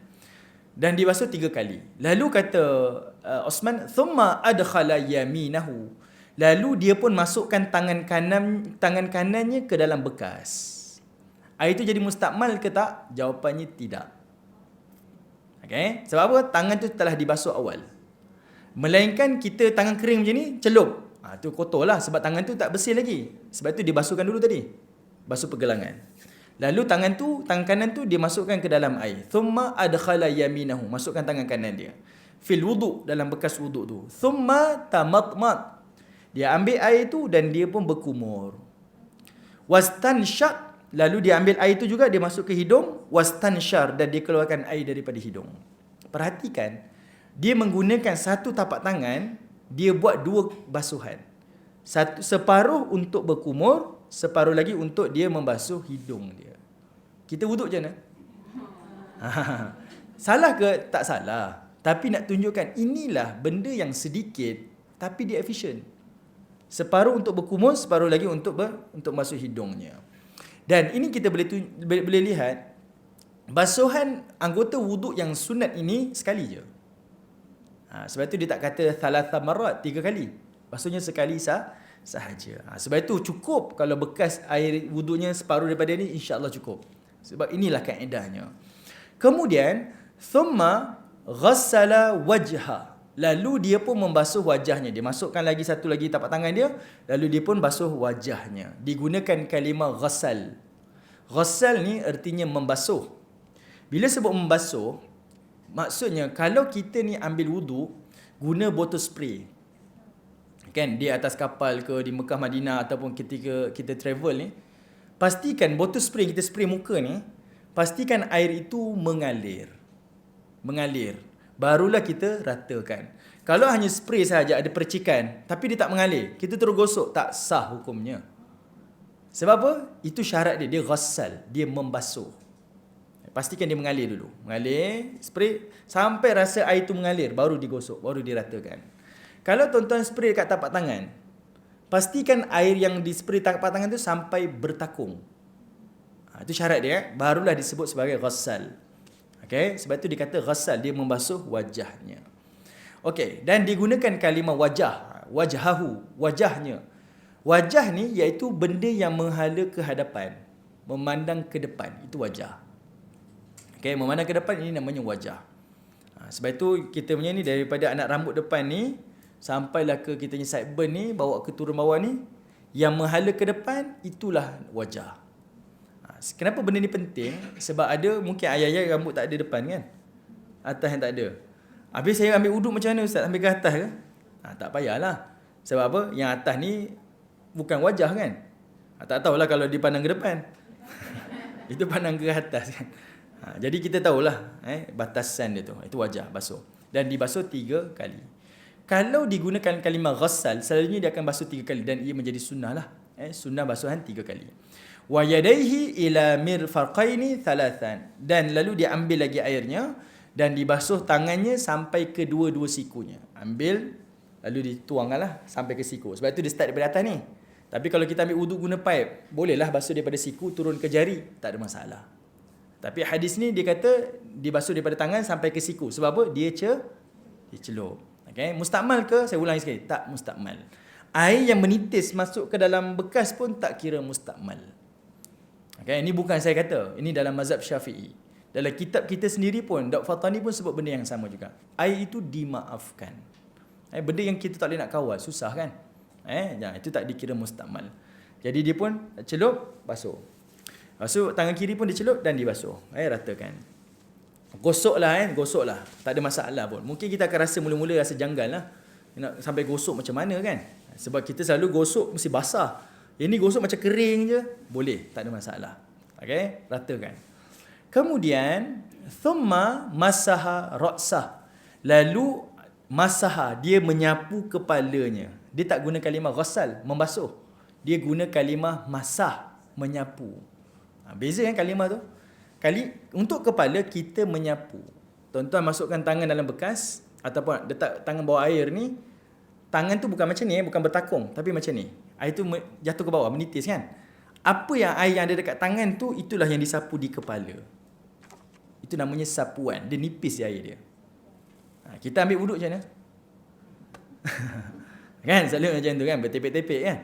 Dan dibasuh 3 kali. Lalu kata Osman, thumma adkhala yaminahu. Lalu dia pun masukkan tangan kanannya ke dalam bekas. Air itu jadi mustakmal ke tak? Jawapannya tidak. Okey. Sebab apa? Tangan tu telah dibasuh awal. Melainkan kita tangan kering macam ni, celup. Tu kotor lah sebab tangan tu tak bersih lagi. Sebab tu dibasuhkan dulu tadi. Basuh pergelangan. Lalu tangan kanan tu dia masukkan ke dalam air. Thumma adkhala yaminahu. Masukkan tangan kanan dia. Fil wudu, dalam bekas wudu tu. Thumma tamatmat. Dia ambil air tu dan dia pun berkumur. Wastanshaq. Lalu dia ambil air tu juga, dia masuk ke hidung. Wastanshar. Dan dia keluarkan air daripada hidung. Perhatikan. Dia menggunakan satu tapak tangan, dia buat 2 basuhan. Separuh untuk berkumur, separuh lagi untuk dia membasuh hidung dia. Kita wuduk macam mana? Salah ke? Tak salah. Tapi nak tunjukkan inilah benda yang sedikit tapi dia efisien. Separuh untuk berkumur, separuh lagi untuk masuk hidungnya. Dan ini kita boleh lihat basuhan anggota wuduk yang sunat ini sekali je. Sebab itu dia tak kata 3 marrat, 3 kali. Maksudnya sekali sahaja. Sebab itu cukup kalau bekas air wuduknya separuh daripada ni, insya-Allah cukup. Sebab inilah kaedahnya. Kemudian thumma ghassala wajha. Lalu dia pun membasuh wajahnya. Dia masukkan lagi satu lagi tapak tangan dia, lalu dia pun basuh wajahnya. Digunakan kalimah ghassal. Ghassal ni artinya membasuh. Bila sebut membasuh, maksudnya kalau kita ni ambil wuduk, guna botol spray. Kan, di atas kapal ke, di Mekah Madinah ataupun ketika kita travel ni, pastikan botol spray kita spray muka ni, pastikan air itu mengalir. Barulah kita ratakan. Kalau hanya spray sahaja ada percikan tapi dia tak mengalir, kita terus gosok, tak sah hukumnya. Sebab apa? Itu syarat dia ghassal, dia membasuh. Pastikan dia mengalir dulu. Mengalir, spray sampai rasa air itu mengalir, baru digosok, baru diratakan. Kalau tuan-tuan spray kat tapak tangan, pastikan air yang di spray tapak tangan tu sampai bertakung. Itu syarat dia, barulah disebut sebagai ghassal. Okey, sebab itu dikata ghassal, dia membasuh wajahnya. Okey, dan digunakan kalimah wajah, wajhahu, wajahnya. Wajah ni iaitu benda yang menghala ke hadapan, memandang ke depan, itu wajah. Okey, memandang ke depan ini namanya wajah. Sebab itu kita punya ni daripada anak rambut depan ni sampailah ke kita punya sideburn ni, bawa ke turun bawah ni, yang menghala ke depan itulah wajah. Kenapa benda ni penting? Sebab ada mungkin ayah-ayah rambut tak ada depan kan, atas yang tak ada. Habis saya ambil wuduk macam mana ustaz? Ambil ke atas ke? Tak payahlah. Sebab apa? Yang atas ni bukan wajah kan. Tak tahulah kalau dipandang ke depan. Itu pandang ke atas kan. Jadi kita tahulah batasan dia tu. Itu wajah basuh. Dan dibasuh 3 kali. Kalau digunakan kalimah ghassal, selalunya dia akan basuh 3 kali dan ia menjadi sunnah lah. Sunnah basuhan 3 kali. Wa yadaihi ila mirfaqaini thalathan. Dan lalu dia ambil lagi airnya dan dibasuh tangannya sampai ke dua-dua sikunya. Ambil lalu dituangkanlah sampai ke siku. Sebab itu dia start daripada atas ni. Tapi kalau kita ambil wuduk guna pipe, bolehlah basuh daripada siku turun ke jari, tak ada masalah. Tapi hadis ni dia kata dibasuh daripada tangan sampai ke siku. Sebab apa? Dia celup. Okay? Mustakmal ke? Saya ulangi sekali. Tak mustakmal. Air yang menitis masuk ke dalam bekas pun tak kira mustakmal. Okay? Ini bukan saya kata. Ini dalam mazhab Syafi'i. Dalam kitab kita sendiri pun, Dr. Fatani pun sebut benda yang sama juga. Air itu dimaafkan. Benda yang kita tak boleh nak kawal, susah kan? Itu tak dikira mustakmal. Jadi dia pun celup, basuh. Basuh tangan kiri pun dicelup dan dibasuh. Ratakan. Gosoklah gosoklah. Tak ada masalah pun. Mungkin kita akan rasa mula-mula rasa janggal lah. Nak sampai gosok macam mana kan? Sebab kita selalu gosok mesti basah. Ini gosok macam kering je, boleh, tak ada masalah. Okey, ratakan. Kemudian thumma masaha ra'sah. Lalu masaha, dia menyapu kepalanya. Dia tak guna kalimah ghassal, membasuh. Dia guna kalimah masah, menyapu. Beza kan kalimah tu? Untuk kepala kita menyapu. Tuan-tuan masukkan tangan dalam bekas ataupun letak tangan bawah air ni, tangan tu bukan macam ni, bukan bertakung, tapi macam ni. Air tu jatuh ke bawah, menitis kan? Apa yang air yang ada dekat tangan tu, itulah yang disapu di kepala. Itu namanya sapuan. Dia nipis air dia. Kita ambil wuduk macam mana? Kan? Selalu macam tu kan? Bertepek-tepek kan?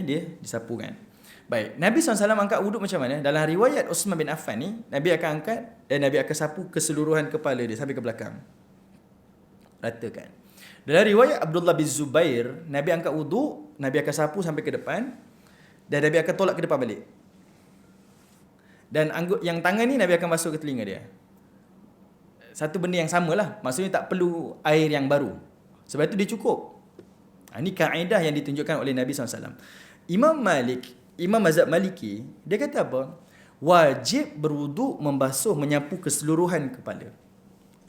Dia disapu kan? Baik. Nabi SAW angkat wuduk macam mana? Dalam riwayat Uthman bin Affan ni, Nabi akan angkat dan Nabi akan sapu keseluruhan kepala dia sampai ke belakang. Ratakan. Dalam riwayat Abdullah bin Zubair, Nabi angkat wuduk, Nabi akan sapu sampai ke depan dan Nabi akan tolak ke depan balik. Dan yang tangan ni Nabi akan basuh ke telinga dia. Satu benda yang samalah. Maksudnya tak perlu air yang baru. Sebab itu dia cukup. Ini kaedah yang ditunjukkan oleh Nabi SAW. Imam mazhab Maliki, dia kata apa? Wajib berwuduk, membasuh, menyapu keseluruhan kepala.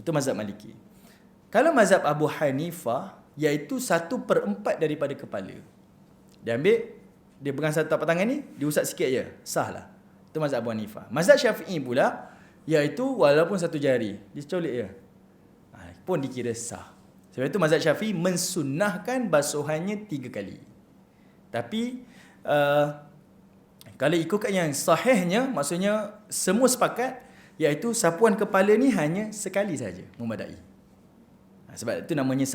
Itu mazhab Maliki. Kalau mazhab Abu Hanifah, iaitu 1/4 daripada kepala. Dia ambil, dia pegang satu tapak tangan ni, diusap sikit je. Sah lah. Itu mazhab Abu Hanifah. Mazhab Syafi'i pula, iaitu walaupun satu jari, dicolik je. Pun dikira sah. Sebab itu mazhab Syafi'i mensunnahkan basuhannya 3 kali. Tapi, kalau ikutkan yang sahihnya, maksudnya semua sepakat, iaitu sapuan kepala ni hanya sekali saja, memadai. Sebab itu namanya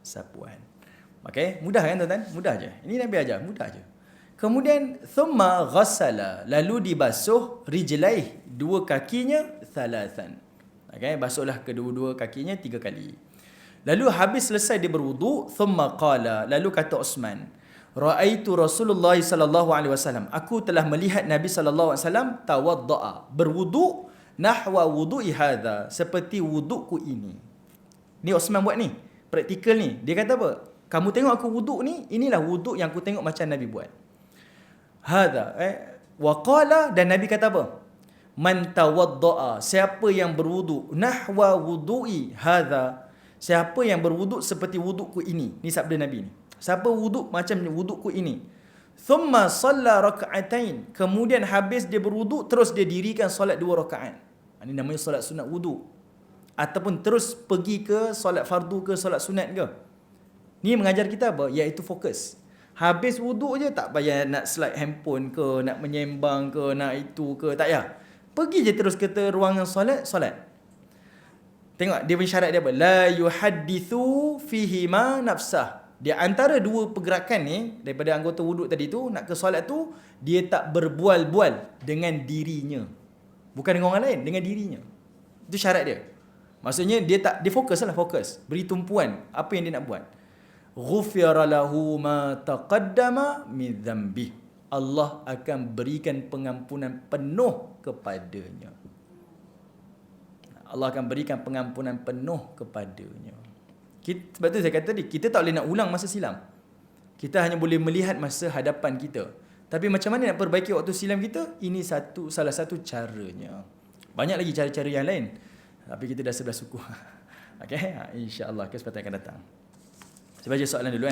sapuan. Okay? Mudah kan tuan-tuan? Mudah je. Ini Nabi ajar, mudah je. Kemudian thumma ghassala, lalu dibasuh rijlaih, 2 kakinya thalathan. Okay, basuhlah kedua-dua kakinya 3 kali. Lalu habis selesai dia berwuduk, thumma qala, lalu kata Uthman, raaitu Rasulullah sallallahu alaihi wasallam, aku telah melihat Nabi sallallahu alaihi wasallam tawaddaa, berwuduk nahwa wudu'i hadha, seperti wudukku ini. Ni Uthman buat ni, praktikal ni. Dia kata apa? Kamu tengok aku wuduk ni, inilah wuduk yang aku tengok macam Nabi buat. Hadha wa qala, dan Nabi kata apa? Man tawaddaa, siapa yang berwuduk nahwa wudu'i hadha, siapa yang berwuduk seperti wudukku ini. Ni sabda Nabi ni. Siapa wuduk macam wudukku ini. Thumma shalla raka'atain, kemudian habis dia berwuduk terus dia dirikan solat 2 rakaat. Ini namanya solat sunat wuduk. Ataupun terus pergi ke solat fardu ke solat sunat ke. Ni mengajar kita apa? Iaitu fokus. Habis wuduk je, tak payah nak slide handphone ke, nak menyembang ke, nak itu ke, tak payah. Pergi je terus ke ruangan solat. Tengok dia punya syarat dia apa? La yuhaddithu fihi ma nafsah. Dia antara 2 pergerakan ni, daripada anggota wuduk tadi tu, nak ke solat tu, dia tak berbual-bual dengan dirinya. Bukan dengan orang lain, dengan dirinya. Itu syarat dia. Maksudnya dia fokus lah, fokus. Beri tumpuan apa yang dia nak buat. ghufira lahu ma taqaddama min dhanbi. Allah akan berikan pengampunan penuh kepadanya. Allah akan berikan pengampunan penuh kepadanya. Sebab tu saya kata tadi, kita tak boleh nak ulang masa silam. Kita hanya boleh melihat masa hadapan kita. Tapi macam mana nak perbaiki waktu silam kita? Ini salah satu caranya. Banyak lagi cara-cara yang lain. Tapi kita dah 11 suku. Okey, insya-Allah kesempatan akan datang. Saya baca soalan dulu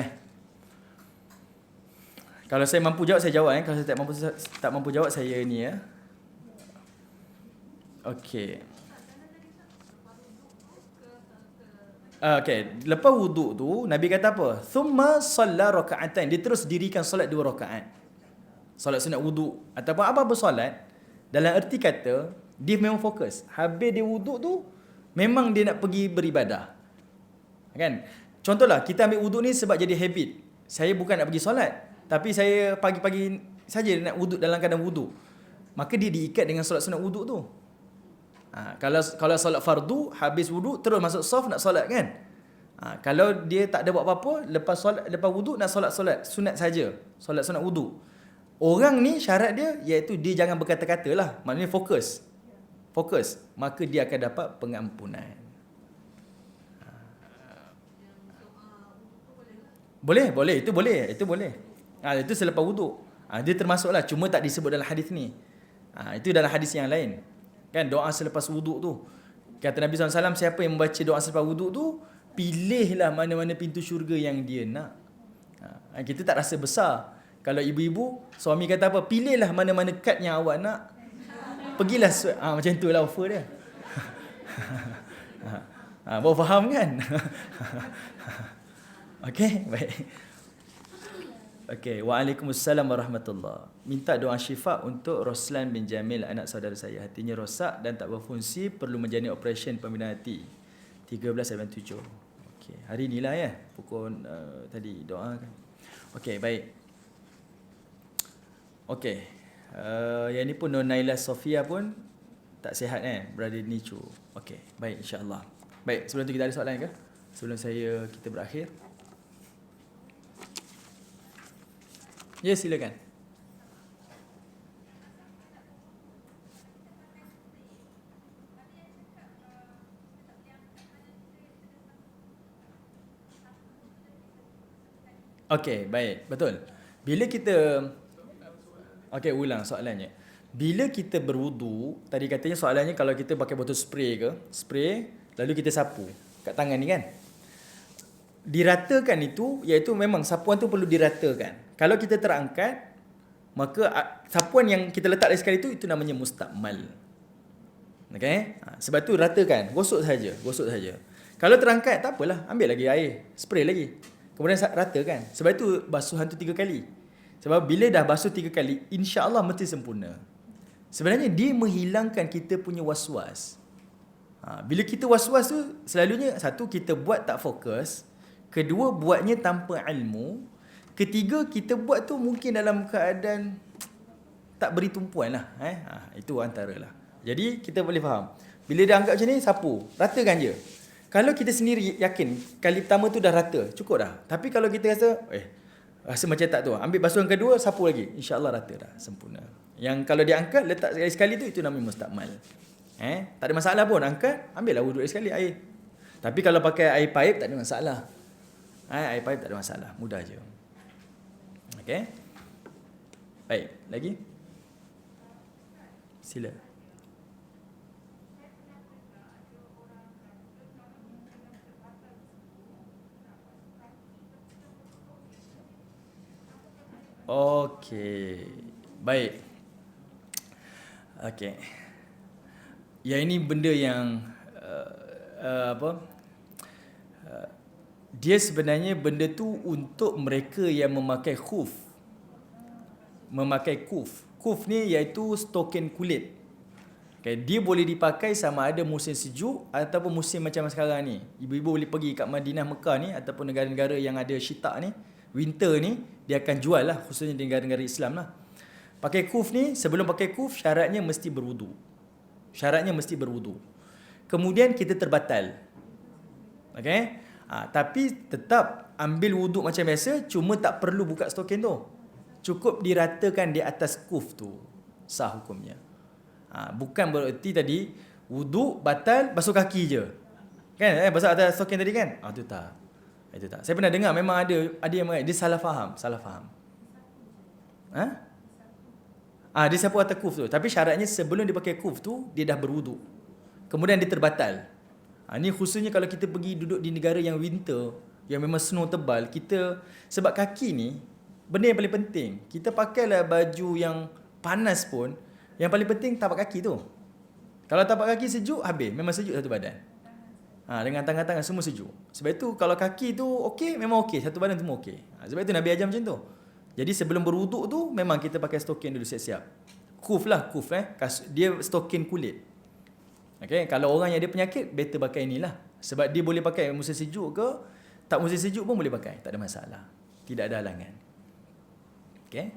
Kalau saya mampu jawab saya jawab Kalau saya tak mampu jawab saya ni Okey. Okey, lepas wuduk tu Nabi kata apa? Thumma shalla raka'atain. Dia terus dirikan solat 2 rakaat. Solat sunat wuduk ataupun apa-apa solat, dalam erti kata dia memang fokus. Habis dia wuduk tu memang dia nak pergi beribadah. Kan? Contohlah kita ambil wuduk ni sebab jadi habit. Saya bukan nak pergi solat, tapi saya pagi-pagi saja nak wuduk dalam keadaan wuduk. Maka dia diikat dengan solat sunat wuduk tu. Kalau solat fardu, habis wuduk terus masuk saf nak solat kan. Kalau dia tak ada buat apa-apa, lepas wuduk nak solat sunat saja, solat sunat wuduk. Orang ni syarat dia iaitu dia jangan berkata-kata lah, maknanya fokus, maka dia akan dapat pengampunan. Boleh, itu boleh. Itu selepas wuduk. Dia termasuklah, cuma tak disebut dalam hadis ni. Itu dalam hadis yang lain. Kan doa selepas wuduk tu. Kata Nabi SAW, siapa yang membaca doa selepas wuduk tu, pilihlah mana-mana pintu syurga yang dia nak. Kita tak rasa besar. Kalau ibu-ibu, suami kata apa, pilihlah mana-mana kad yang awak nak. Pergilah, macam tu lah offer dia. Baru faham kan? Okey, baik. Okey, waalaikumsalam warahmatullahi. Minta doa syifa untuk Roslan bin Jamil, anak saudara saya. Hatinya rosak dan tak berfungsi, perlu menjalani operasi pembinaan hati. 13/7. Okey, hari inilah pukul tadi doa kan. Okey, baik. Okey. Yang ni pun Naila Sofia pun tak sihat berada di NICU. Okey, baik insya-Allah. Baik, sebelum tu kita ada soalan ke? Sebelum kita berakhir. Ya, silakan. Okey, baik. Betul. Bila kita ulang soalannya. Bila kita berwudu, tadi katanya soalannya kalau kita pakai botol spray lalu kita sapu kat tangan ni kan. Diratakan itu iaitu memang sapuan tu perlu diratakan. Kalau kita terangkat, maka sapuan yang kita letak dari sekali itu namanya mustakmal. Okey? Sebab tu ratakan, gosok saja. Kalau terangkat tak apalah, ambil lagi air, spray lagi. Kemudian ratakan. Sebab itu basuhan tu 3 kali. Sebab bila dah basuh 3 kali, insya-Allah mesti sempurna. Sebenarnya dia menghilangkan kita punya was-was. Bila kita was-was tu, selalunya satu, kita buat tak fokus. Kedua, buatnya tanpa ilmu. Ketiga, kita buat tu mungkin dalam keadaan tak beri tumpuan lah. Itu antara lah. Jadi kita boleh faham. Bila dia anggap macam ni, sapu. Ratakan je. Kalau kita sendiri yakin, kali pertama tu dah rata, cukup dah. Tapi kalau kita rasa macam tak tu, ambil basuhan kedua, sapu lagi. InsyaAllah rata dah, sempurna. Yang kalau dia angkat, letak sekali tu, itu namanya mustakmal. Tak ada masalah pun, angkat, ambil lah wuduk sekali air. Tapi kalau pakai air paip, tak ada masalah. Air paip tak ada masalah, mudah je. Okey. Baik, lagi? Sila. Okey. Baik. Okey. Yang ini benda yang dia sebenarnya benda tu untuk mereka yang memakai khuf. Khuf ni iaitu stokin kulit. Okay, dia boleh dipakai sama ada musim sejuk ataupun musim macam sekarang ni. Ibu-ibu boleh pergi kat Madinah, Mekah ni ataupun negara-negara yang ada syitak ni, winter ni, dia akan jual lah, khususnya di negara-negara Islam lah. Pakai khuf ni, sebelum pakai khuf syaratnya mesti berwudu. Kemudian kita terbatal. Okay? Tapi tetap ambil wuduk macam biasa, cuma tak perlu buka stokin tu. Cukup diratakan di atas kuf tu, sah hukumnya. Bukan bererti tadi wuduk batal basuh kaki je. Kan? Basuh atas stokin tadi kan? Itu tak. Itu tak. Saya pernah dengar memang ada yang dia salah faham. Dia sapu atas kuf tu. Tapi syaratnya sebelum dia pakai kuf tu, dia dah berwuduk. Kemudian dia terbatal. Ni khususnya kalau kita pergi duduk di negara yang winter, yang memang snow tebal, kita sebab kaki ni benda yang paling penting. Kita pakailah baju yang panas pun, yang paling penting tapak kaki tu. Kalau tapak kaki sejuk, habis. Memang sejuk satu badan. Dengan tangan-tangan semua sejuk. Sebab itu kalau kaki tu okey, memang okey. Satu badan semua okey. Sebab itu Nabi ajar macam tu. Jadi sebelum berwuduk tu, memang kita pakai stokin dulu siap-siap. Kuf. Dia stokin kulit. Okay? Kalau orang yang ada penyakit, better pakai inilah. Sebab dia boleh pakai musim sejuk ke, tak musim sejuk pun boleh pakai. Tak ada masalah. Tidak ada halangan. Okay?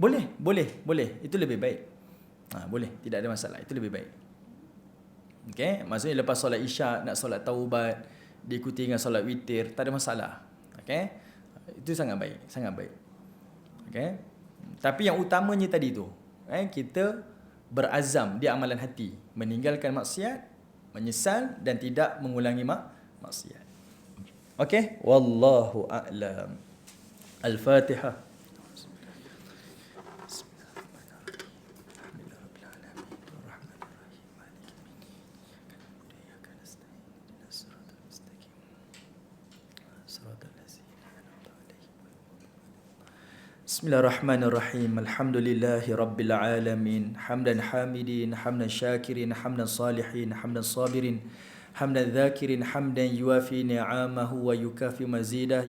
Boleh. Itu lebih baik. Boleh. Tidak ada masalah. Itu lebih baik. Okay? Maksudnya lepas solat isyak, nak solat taubat, diikuti dengan solat witir, tak ada masalah. Okay? Itu sangat baik. Okay? Tapi yang utamanya tadi tu, kita berazam di amalan hati, meninggalkan maksiat, menyesal dan tidak mengulangi maksiat. Okay? Wallahu a'lam. Al-Fatihah. Bismillahirrahmanirrahim. Alhamdulillahi rabbil alamin. Hamdan hamidin, hamdan syakirin, hamdan salihin, hamdan sabirin, hamdan dhakirin, hamdan yuafi ni'amahu wa yukafi mazidah.